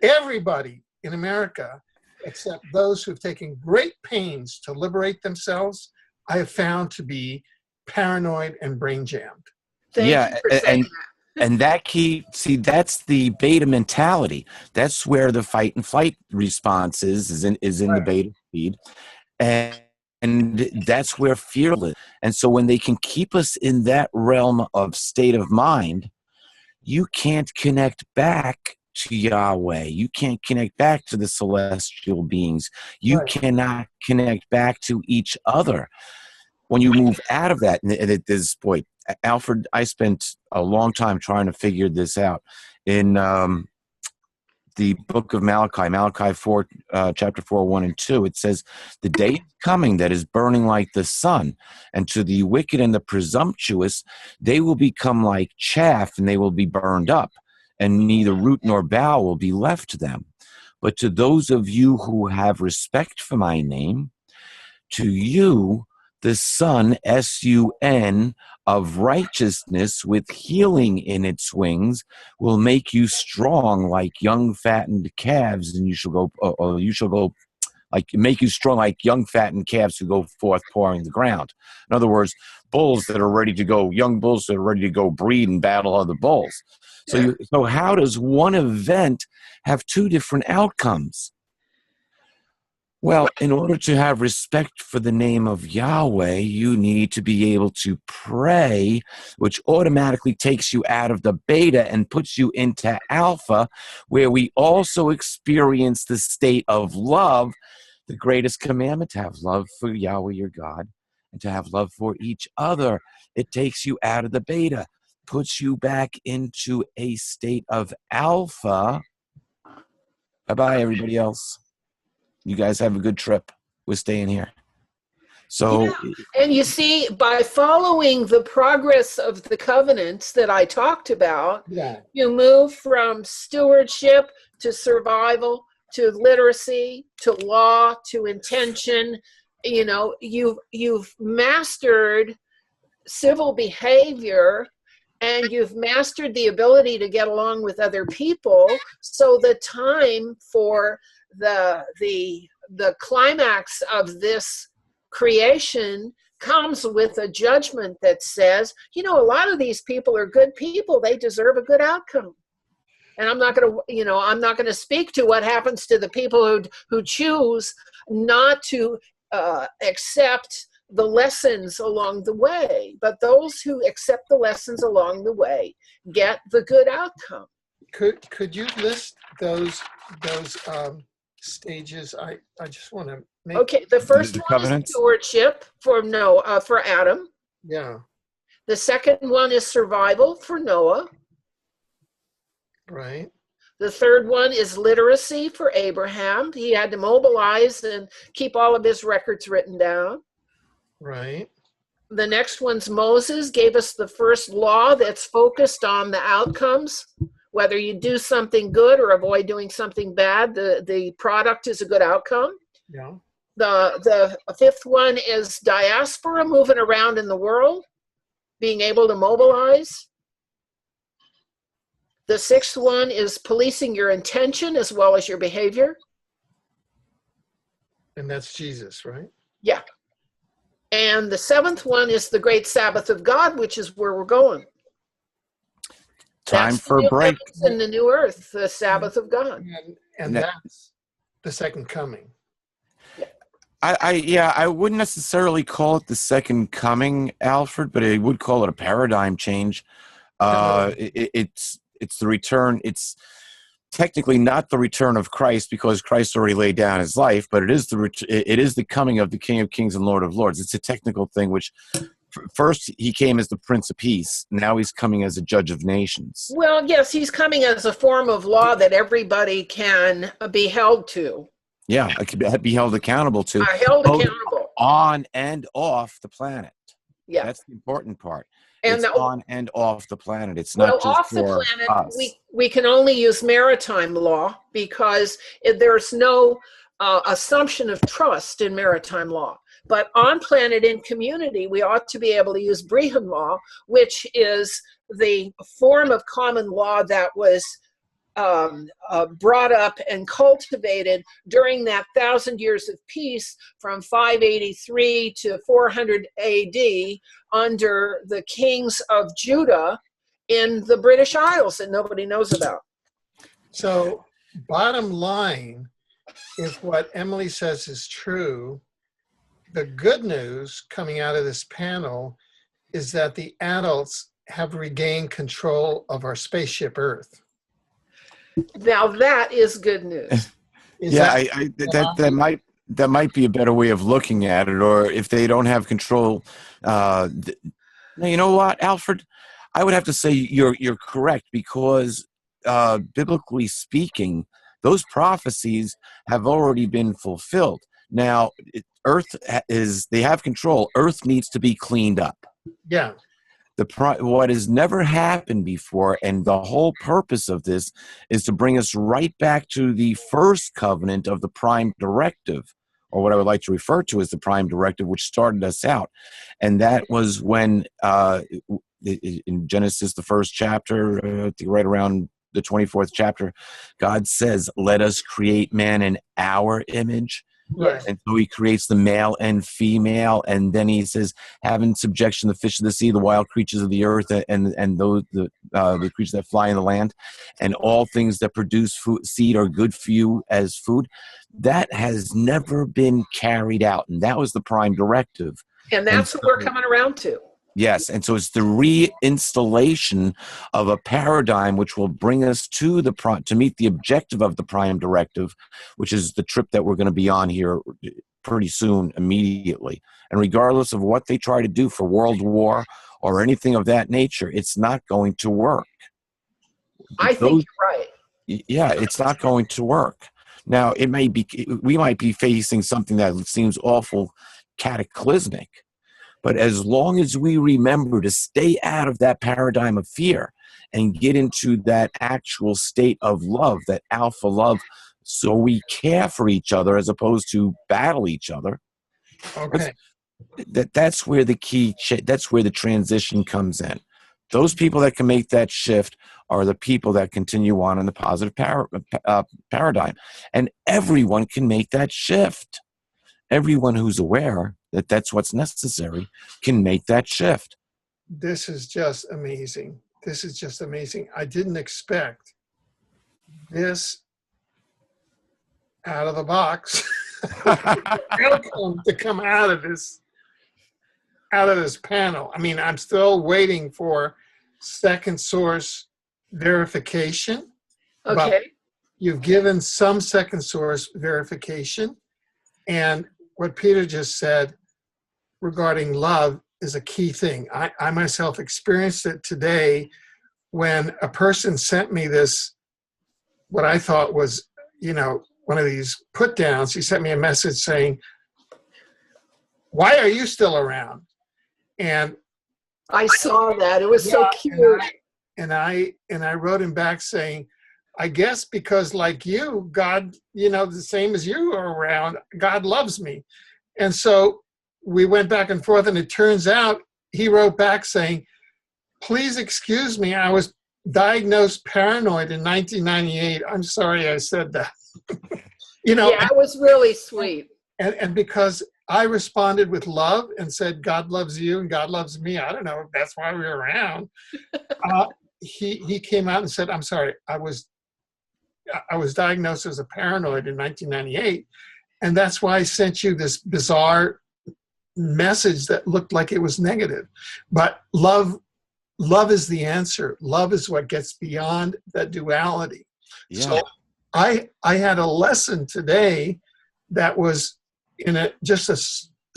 Everybody in America, except those who've taken great pains to liberate themselves, I have found to be paranoid and brain jammed. Thank you for saying that. And that's the beta mentality. That's where the fight and flight response is in the beta feed. And that's where fear lives. And so when they can keep us in that realm of state of mind, you can't connect back to Yahweh. You can't connect back to the celestial beings. You cannot connect back to each other. When you move out of that, and it is, boy, Alfred, I spent a long time trying to figure this out. In the book of Malachi, Malachi 4, chapter 4, 1 and 2, it says, the day is coming that is burning like the sun, and to the wicked and the presumptuous, they will become like chaff, and they will be burned up, and neither root nor bough will be left to them. But to those of you who have respect for my name, to you the sun, S-U-N, of righteousness with healing in its wings will make you strong like young fattened calves, and you shall go like make you strong like young fattened calves who go forth pawing the ground. In other words, bulls that are ready to go, young bulls that are ready to go breed and battle other bulls. So, so how does one event have two different outcomes? Well, in order to have respect for the name of Yahweh, you need to be able to pray, which automatically takes you out of the beta and puts you into alpha, where we also experience the state of love, the greatest commandment, to have love for Yahweh your God and to have love for each other. It takes you out of the beta, puts you back into a state of alpha. Bye-bye, everybody else. You guys have a good trip. We're staying here. So, and you see, by following the progress of the covenants that I talked about, you move from stewardship to survival to literacy to law to intention. You know, you've mastered civil behavior, and you've mastered the ability to get along with other people. So the time for the climax of this creation comes with a judgment that says, you know, a lot of these people are good people. They deserve a good outcome. And I'm not going to speak to what happens to the people who choose not to accept the lessons along the way. But those who accept the lessons along the way get the good outcome. Could you list those stages? I just want to make. Okay, the first one is stewardship for Adam. Yeah. The second one is survival for Noah. Right. The third one is literacy for Abraham. He had to mobilize and keep all of his records written down. Right. The next one's Moses, gave us the first law that's focused on the outcomes. Whether you do something good or avoid doing something bad, the product is a good outcome. Yeah. The fifth one is diaspora, moving around in the world, being able to mobilize. The sixth one is policing your intention as well as your behavior. And that's Jesus, right? Yeah. And the seventh one is the great Sabbath of God, which is where we're going. Time for a break. In the new earth, the Sabbath of God. And that's the second coming. I wouldn't necessarily call it the second coming, Alfred, but I would call it a paradigm change. It's the return. It's technically not the return of Christ because Christ already laid down his life, but it is the coming of the King of Kings and Lord of Lords. It's a technical thing, which first he came as the Prince of Peace. Now he's coming as a Judge of Nations. Well, yes, he's coming as a form of law that everybody can be held to. Yeah, it could be held accountable to. Held accountable. On and off the planet. Yeah. That's the important part. And it's on and off the planet. It's not just off for the planet, us. We can only use maritime law because there's no assumption of trust in maritime law. But on planet in community, we ought to be able to use Brehon law, which is the form of common law that was brought up and cultivated during that 1,000 years of peace from 583 to 400 AD under the kings of Judah in the British Isles that nobody knows about. So bottom line, if what Emily says is true, the good news coming out of this panel is that the adults have regained control of our spaceship Earth. Now that is good news. That might be a better way of looking at it. Or if they don't have control, you know what, Alfred? I would have to say you're correct because biblically speaking, those prophecies have already been fulfilled. Now, Earth they have control. Earth needs to be cleaned up. Yeah. What has never happened before, and the whole purpose of this is to bring us right back to the first covenant of the prime directive, or what I would like to refer to as the prime directive, which started us out. And that was when, in Genesis, the first chapter, right around the 24th chapter, God says, let us create man in our image. Right. And so he creates the male and female, and then he says, have in subjection the fish of the sea, the wild creatures of the earth, and those the creatures that fly in the land, and all things that produce seed are good for you as food. That has never been carried out, and that was the prime directive. And that's what we're coming around to. Yes, and so it's the reinstallation of a paradigm which will bring us to meet the objective of the prime directive, which is the trip that we're going to be on here pretty soon, immediately. And regardless of what they try to do for World War or anything of that nature, it's not going to work. I think you're right. Yeah, it's not going to work. Now, we might be facing something that seems awful cataclysmic, but as long as we remember to stay out of that paradigm of fear and get into that actual state of love, that alpha love, so we care for each other as opposed to battle each other. Okay. That's where that's where the transition comes in. Those people that can make that shift are the people that continue on in the positive paradigm. And everyone can make that shift. Everyone who's aware that that's what's necessary can make that shift. This is just amazing. This is just amazing. I didn't expect this out of the box outcome to come out of this panel. I mean, I'm still waiting for second source verification. Okay. But you've given some second source verification, and what Peter just said regarding love is a key thing. I myself experienced it today when a person sent me this, what I thought was, one of these put downs. He sent me a message saying, "Why are you still around?" And I saw that. It was so cute. And I wrote him back saying, I guess because like you, God, the same as you are around, God loves me. And so we went back and forth, and it turns out he wrote back saying, please excuse me, I was diagnosed paranoid in 1998. I'm sorry I said that. Yeah, it was really sweet. And because I responded with love and said, God loves you and God loves me. I don't know if that's why we were around. He came out and said, I'm sorry, I was diagnosed as a paranoid in 1998, and that's why I sent you this bizarre message that looked like it was negative. But love is the answer. Love is what gets beyond that duality. Yeah. So I had a lesson today that was in just a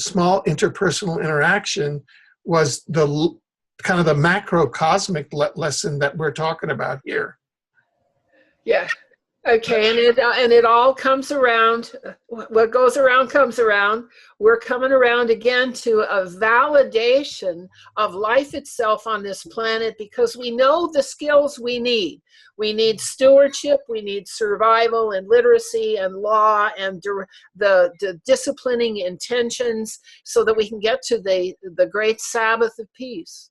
small interpersonal interaction, was the kind of the macrocosmic lesson that we're talking about here. Yeah. Okay, and it all comes around. What goes around comes around. We're coming around again to a validation of life itself on this planet, because we know the skills we need. We need stewardship, we need survival and literacy and law and the disciplining intentions, so that we can get to the great Sabbath of peace.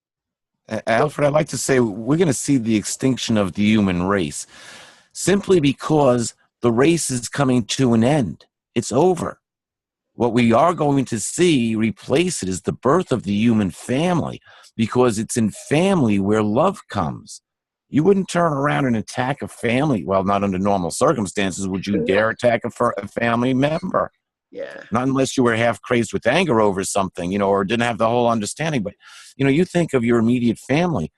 Alfred, I'd like to say we're going to see the extinction of the human race, simply because the race is coming to an end. It's over. What we are going to see replace it is the birth of the human family, because it's in family where love comes. You wouldn't turn around and attack a family. Well, not under normal circumstances would you dare attack a family member. Yeah. Not unless you were half crazed with anger over something, or didn't have the whole understanding. But, you think of your immediate family.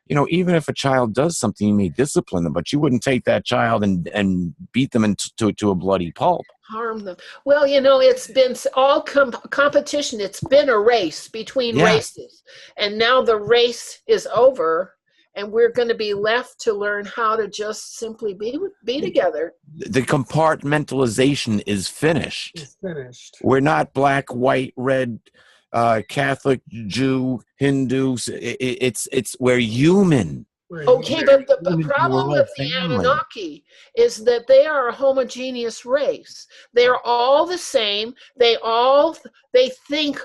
Even if a child does something, you may discipline them, but you wouldn't take that child and beat them to a bloody pulp. Harm them. Well, it's been all competition. It's been a race between races. And now the race is over, and we're going to be left to learn how to just simply be together. The compartmentalization is finished. It's finished. We're not black, white, red, Catholic, Jew, Hindu. It's we're human. Okay, but the We're problem all with the family. Anunnaki is that they are a homogeneous race. They're all the same. They think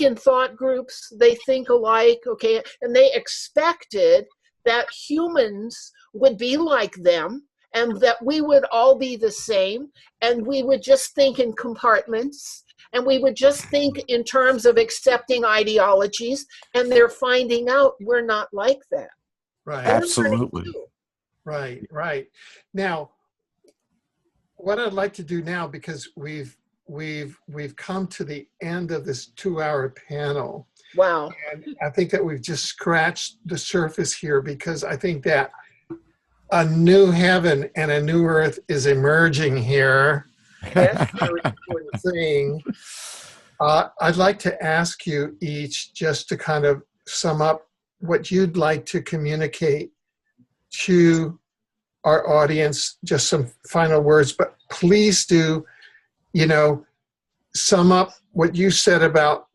in thought groups. They think alike. Okay, and they expected that humans would be like them, and that we would all be the same, and we would just think in compartments. And we would just think in terms of accepting ideologies, and they're finding out we're not like that. Right. Absolutely. Right. Now, what I'd like to do now, because we've come to the end of this 2-hour panel. Wow. And I think that we've just scratched the surface here, because I think that a new heaven and a new earth is emerging here. That's a very important thing. I'd like to ask you each just to kind of sum up what you'd like to communicate to our audience, just some final words, but please do, sum up what you said about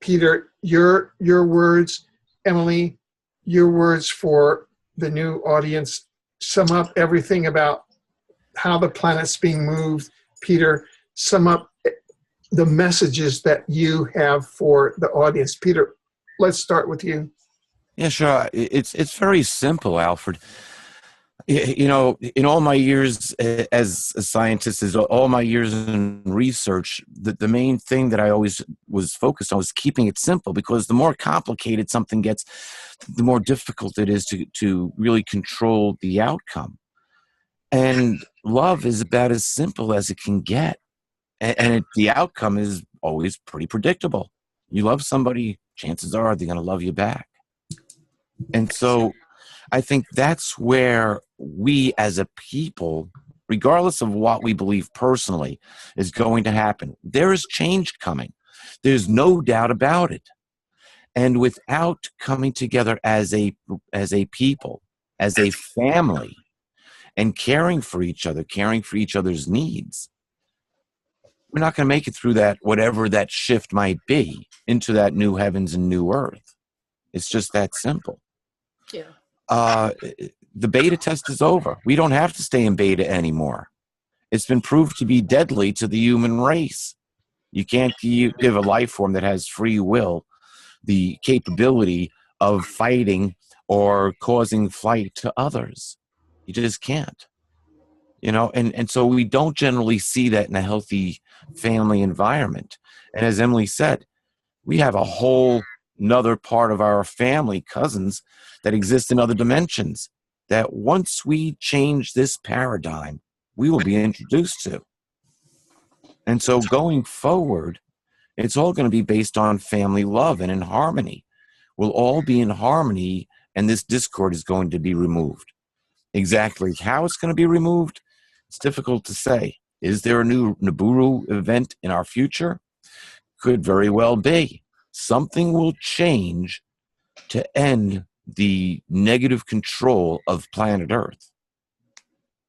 Peter, your words, Emily, your words for the new audience. Sum up everything about how the planet's being moved. Peter, sum up the messages that you have for the audience. Peter, let's start with you. Yeah, sure. It's very simple, Alfred. In all my years as a scientist, all my years in research, the main thing that I always was focused on was keeping it simple, because the more complicated something gets, the more difficult it is to really control the outcome. And love is about as simple as it can get. And the outcome is always pretty predictable. You love somebody, chances are they're going to love you back. And so I think that's where we as a people, regardless of what we believe personally, is going to happen. There is change coming. There's no doubt about it. And without coming together as a people, as a family, and caring for each other, caring for each other's needs, we're not going to make it through that, whatever that shift might be, into that new heavens and new earth. It's just that simple. Yeah. The beta test is over. We don't have to stay in beta anymore. It's been proved to be deadly to the human race. You can't give a life form that has free will the capability of fighting or causing flight to others. You just can't. And so we don't generally see that in a healthy family environment. And as Emily said, we have a whole another part of our family, cousins, that exist in other dimensions, that once we change this paradigm, we will be introduced to. And so going forward, it's all going to be based on family love and in harmony. We'll all be in harmony, and this discord is going to be removed. Exactly how it's going to be removed, it's difficult to say. Is there a new Nibiru event in our future? Could very well be. Something will change to end the negative control of planet Earth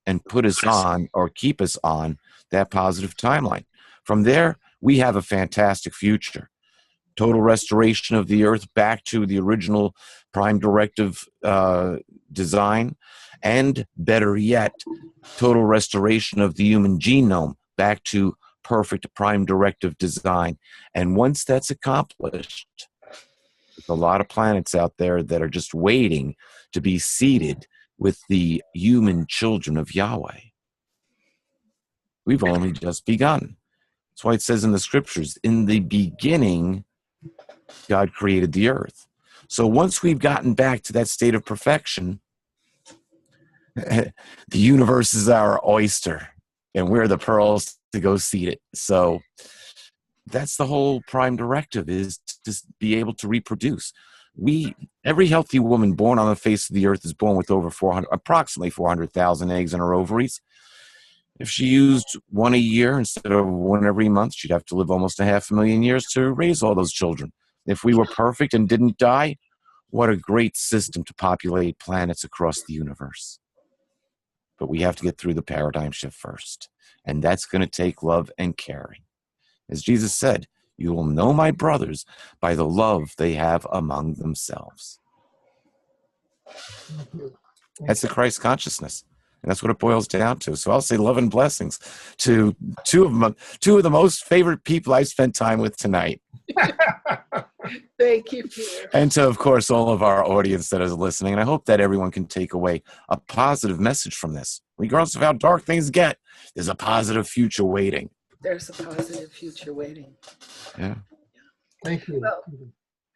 and put us on, or keep us on, that positive timeline. From there, we have a fantastic future. Total restoration of the Earth back to the original prime directive design, and better yet, total restoration of the human genome back to perfect prime directive design. And once that's accomplished, there's a lot of planets out there that are just waiting to be seated with the human children of Yahweh. We've only just begun. That's why it says in the scriptures, in the beginning, God created the earth. So once we've gotten back to that state of perfection, the universe is our oyster, and we're the pearls to go seed it. So that's the whole prime directive, is to just be able to reproduce. Every healthy woman born on the face of the earth is born with over approximately 400,000 eggs in her ovaries. If she used one a year instead of one every month, she'd have to live almost 500,000 years to raise all those children. If we were perfect and didn't die, What a great system to populate planets across the universe. But we have to get through the paradigm shift first. And that's going to take love and caring. As Jesus said, you will know my brothers by the love they have among themselves. That's the Christ consciousness. And that's what it boils down to. So I'll say love and blessings to two of the most favorite people I spent time with tonight. Thank you, Peter. And to, of course, all of our audience that is listening. And I hope that everyone can take away a positive message from this. Regardless of how dark things get, there's a positive future waiting. There's a positive future waiting. Yeah. Thank you. Well,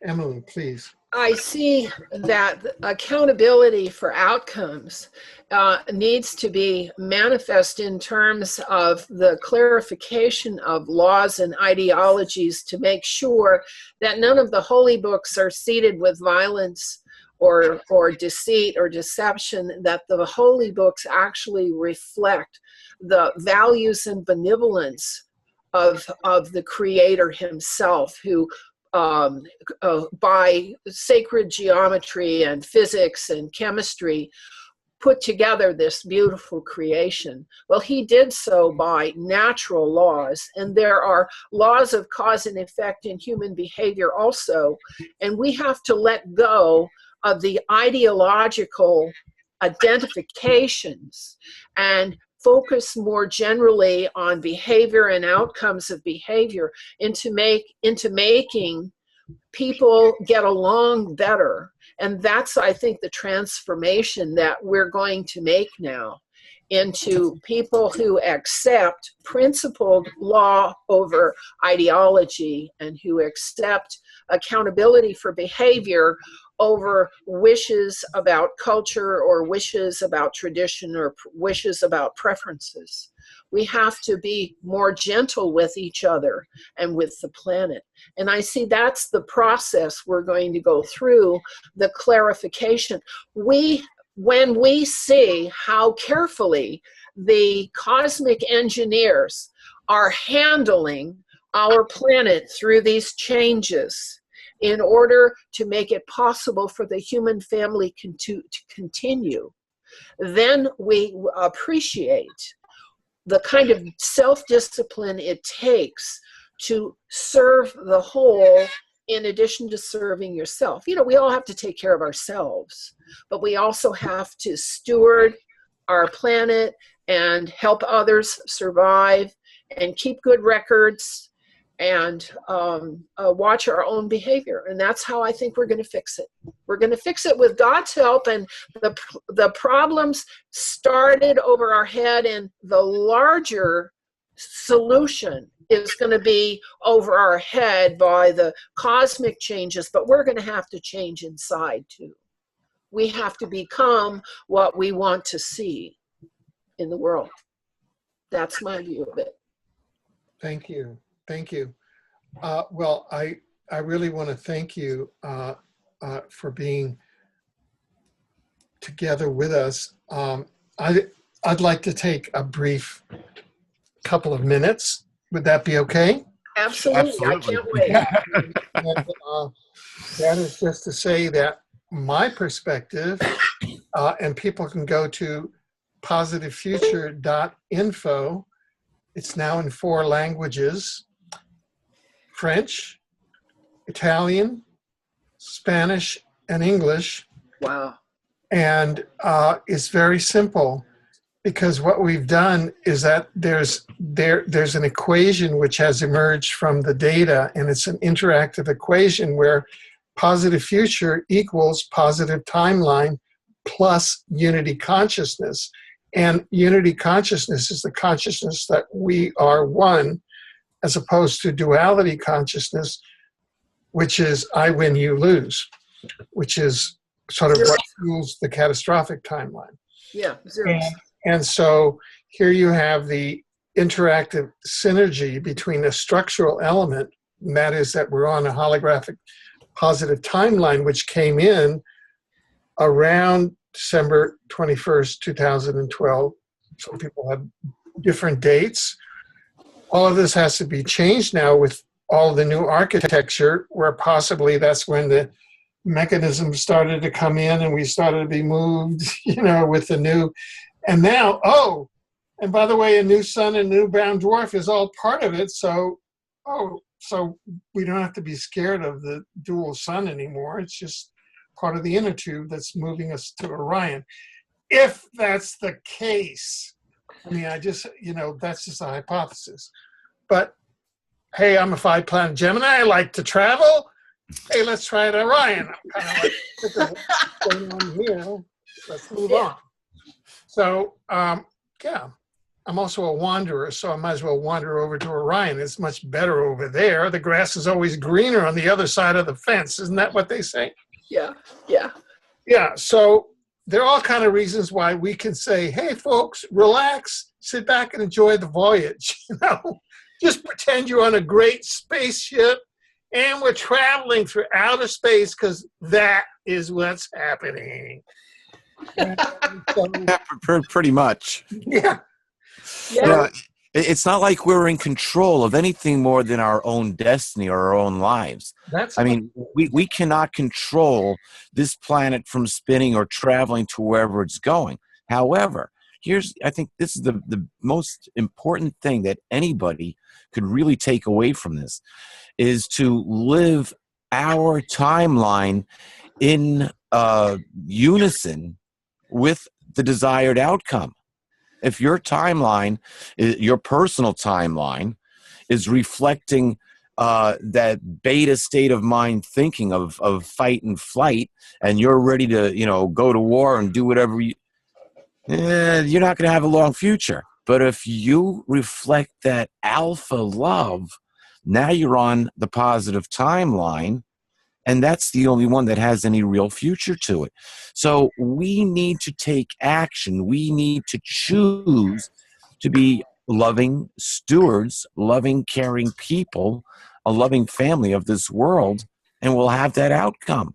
Emily, please. I see that accountability for outcomes needs to be manifest in terms of the clarification of laws and ideologies to make sure that none of the holy books are seeded with violence or deceit or deception, that the holy books actually reflect the values and benevolence of the Creator himself, who by sacred geometry and physics and chemistry put together this beautiful creation. Well, he did so by natural laws, and there are laws of cause and effect in human behavior also, and we have to let go of the ideological identifications and focus more generally on behavior and outcomes of behavior into making people get along better. And that's, I think, the transformation that we're going to make now into people who accept principled law over ideology and who accept accountability for behavior over wishes about culture or wishes about tradition or wishes about preferences. We have to be more gentle with each other and with the planet. And I see that's the process we're going to go through, the clarification. When we see how carefully the cosmic engineers are handling our planet through these changes, in order to make it possible for the human family to continue, then we appreciate the kind of self-discipline it takes to serve the whole in addition to serving yourself. You know, we all have to take care of ourselves, but we also have to steward our planet and help others survive and keep good records and watch our own behavior. And that's how I think we're going to fix it. We're going to fix it with God's help, and the problems started over our head, and the larger solution is going to be over our head by the cosmic changes, but we're going to have to change inside too. We have to become what we want to see in the world. That's my view of it. Thank you. Thank you. Well, I really want to thank you for being together with us. I'd like to take a brief couple of minutes. Would that be okay? Absolutely. I can't wait. And, that is just to say that my perspective, and people can go to positivefuture.info. It's now in 4 languages: French, Italian, Spanish, and English. Wow. And it's very simple, because what we've done is that there's an equation which has emerged from the data, and it's an interactive equation where positive future equals positive timeline plus unity consciousness. And unity consciousness is the consciousness that we are one, as opposed to duality consciousness, which is I win, you lose, which is sort of what fuels the catastrophic timeline. Yeah, zero. And so here you have the interactive synergy between a structural element, and that is that we're on a holographic positive timeline, which came in around December 21st, 2012. Some people have different dates. All of this has to be changed now with all the new architecture, where possibly that's when the mechanisms started to come in and we started to be moved, with the new, and now, and by the way, a new sun and a new brown dwarf is all part of it. So we don't have to be scared of the dual sun anymore. It's just part of the inner tube that's moving us to Orion. If that's the case, I mean, that's just a hypothesis. But hey, I'm a 5-planet Gemini. I like to travel. Hey, let's try it Orion. I'm kind of like, what's going on here? Let's move on. So, I'm also a wanderer, so I might as well wander over to Orion. It's much better over there. The grass is always greener on the other side of the fence. Isn't that what they say? Yeah. Yeah, so there are all kind of reasons why we can say, hey, folks, relax, sit back and enjoy the voyage. Just pretend you're on a great spaceship and we're traveling through outer space because that is what's happening. Pretty much. Yeah. It's not like we're in control of anything more than our own destiny or our own lives. We cannot control this planet from spinning or traveling to wherever it's going. However, I think this is the most important thing that anybody could really take away from this, is to live our timeline in unison with the desired outcome. If your timeline, your personal timeline, is reflecting that beta state of mind thinking of fight and flight, and you're ready to go to war and do whatever you're not going to have a long future. But if you reflect that alpha love, now you're on the positive timeline, and that's the only one that has any real future to it. So we need to take action. We need to choose to be loving stewards, loving, caring people, a loving family of this world, and we'll have that outcome.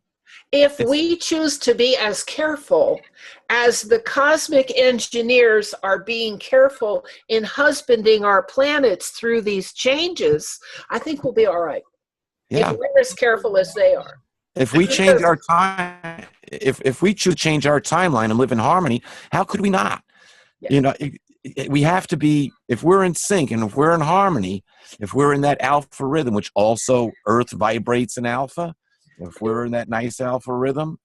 If we choose to be as careful as the cosmic engineers are being careful in husbanding our planets through these changes, I think we'll be all right. Yeah. If we're as careful as they are. If we change our time, if we choose to change our timeline and live in harmony, how could we not? Yeah. We have to be, if we're in sync and if we're in harmony, if we're in that alpha rhythm, which also Earth vibrates in alpha, if we're in that nice alpha rhythm,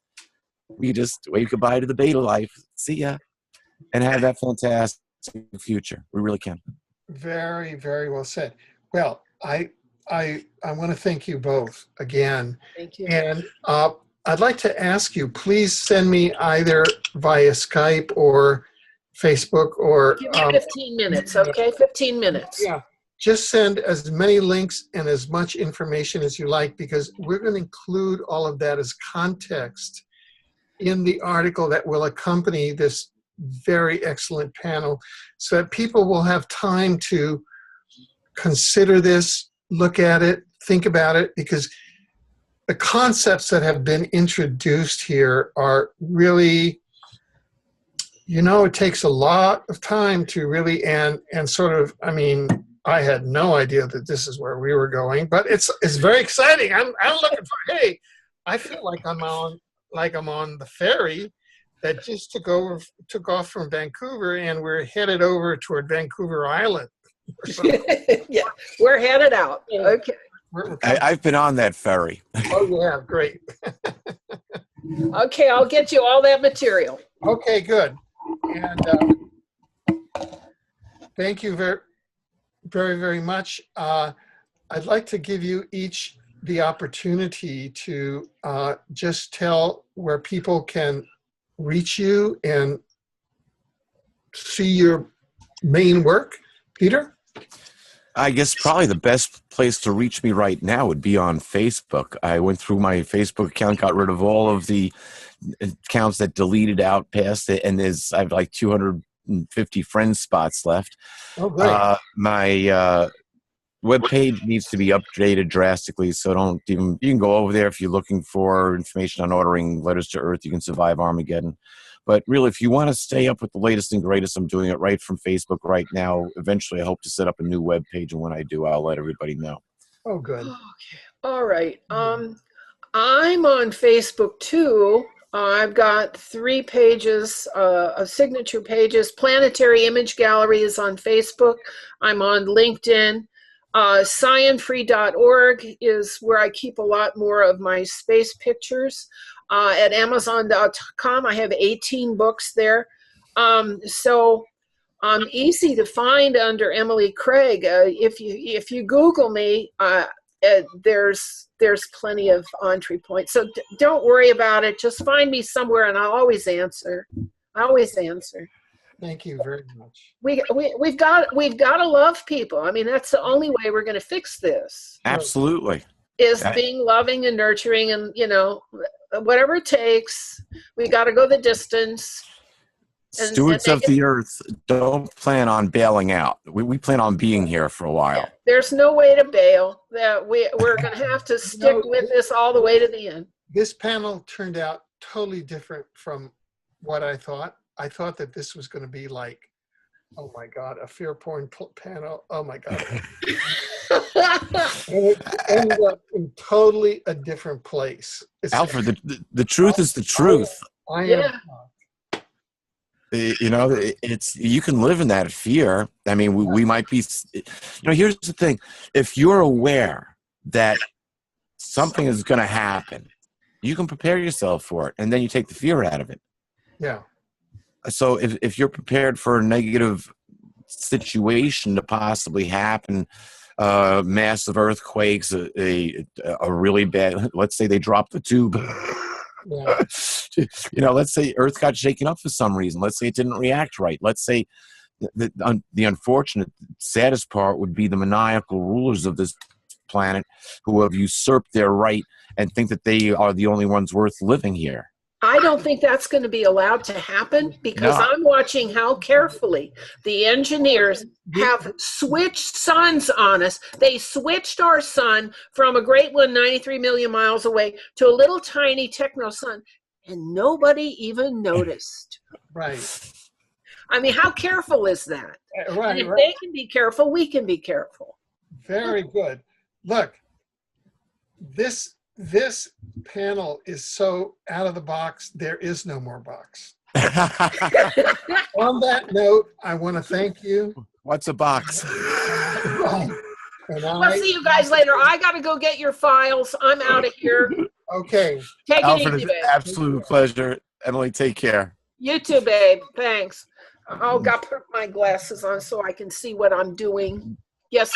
we just wave goodbye to the beta life, see ya, and have that fantastic future. We really can. Very, very well said. Well, I want to thank you both again. Thank you. And I'd like to ask you, please send me either via Skype or Facebook or... Give me 15 minutes, okay? 15 minutes. Yeah. Just send as many links and as much information as you like, because we're going to include all of that as context in the article that will accompany this very excellent panel, so that people will have time to consider this, look at it, think about it, because the concepts that have been introduced here are really, it takes a lot of time to really, and sort of, I had no idea that this is where we were going, but it's very exciting. I'm looking for, hey, I feel like I'm on the ferry that just took off from Vancouver, and we're headed over toward Vancouver Island. Yeah, we're headed out. Okay. I've been on that ferry. Oh yeah, great. Okay, I'll get you all that material. Okay, good. And thank you very, very, very much. I'd like to give you each the opportunity to just tell where people can reach you and see your main work. Peter? I guess probably the best place to reach me right now would be on Facebook. I went through my Facebook account, got rid of all of the accounts that deleted out past it, and I have like 250 friend spots left. Oh, great. My webpage needs to be updated drastically, so you can go over there if you're looking for information on ordering letters to Earth. You can survive Armageddon. But really, if you want to stay up with the latest and greatest, I'm doing it right from Facebook right now. Eventually, I hope to set up a new web page, and when I do, I'll let everybody know. Oh, good. Okay. All right. I'm on Facebook too. I've got 3 pages of signature pages. Planetary Image Gallery is on Facebook. I'm on LinkedIn. Scienfree.org is where I keep a lot more of my space pictures. At Amazon.com, I have 18 books there. So I'm easy to find under Emily Craig. If you Google me, there's plenty of entry points. So don't worry about it. Just find me somewhere, and I'll always answer. I always answer. Thank you very much. We've got to love people. I mean, that's the only way we're going to fix this. Absolutely. Is being loving and nurturing, and whatever it takes. We got to go the distance. Stewards of the earth don't plan on bailing out. We plan on being here for a while. Yeah, there's no way to bail. That we're going to have to stick with this all the way to the end. This panel turned out totally different from what I thought. I thought that this was going to be like, oh my God, a fear porn panel. Oh my God. And it ended up in totally a different place. Alfred, the truth is the truth. I am. It's you can live in that fear. I mean, we might be. Here's the thing: if you're aware that something is going to happen, you can prepare yourself for it, and then you take the fear out of it. Yeah. So if you're prepared for a negative situation to possibly happen, massive earthquakes, a really bad. Let's say they drop the tube. Yeah. Let's say Earth got shaken up for some reason. Let's say it didn't react right. Let's say the unfortunate, saddest part would be the maniacal rulers of this planet who have usurped their right and think that they are the only ones worth living here. I don't think that's going to be allowed to happen, because I'm watching how carefully the engineers have switched suns on us. They switched our sun from a great one 93 million miles away to a little tiny techno-Sun, and nobody even noticed. Right. I mean, how careful is that? Right. And if they can be careful, we can be careful. Very good. Look, this panel is so out of the box, there is no more box. On that note, I want to thank you. What's a box? And I'll see you guys later. I got to go get your files. I'm out of here. Okay. Take Alfred, it easy, it's babe. an absolute pleasure. Emily, take care. You too, babe. Thanks. I'll got to put my glasses on so I can see what I'm doing. Yes.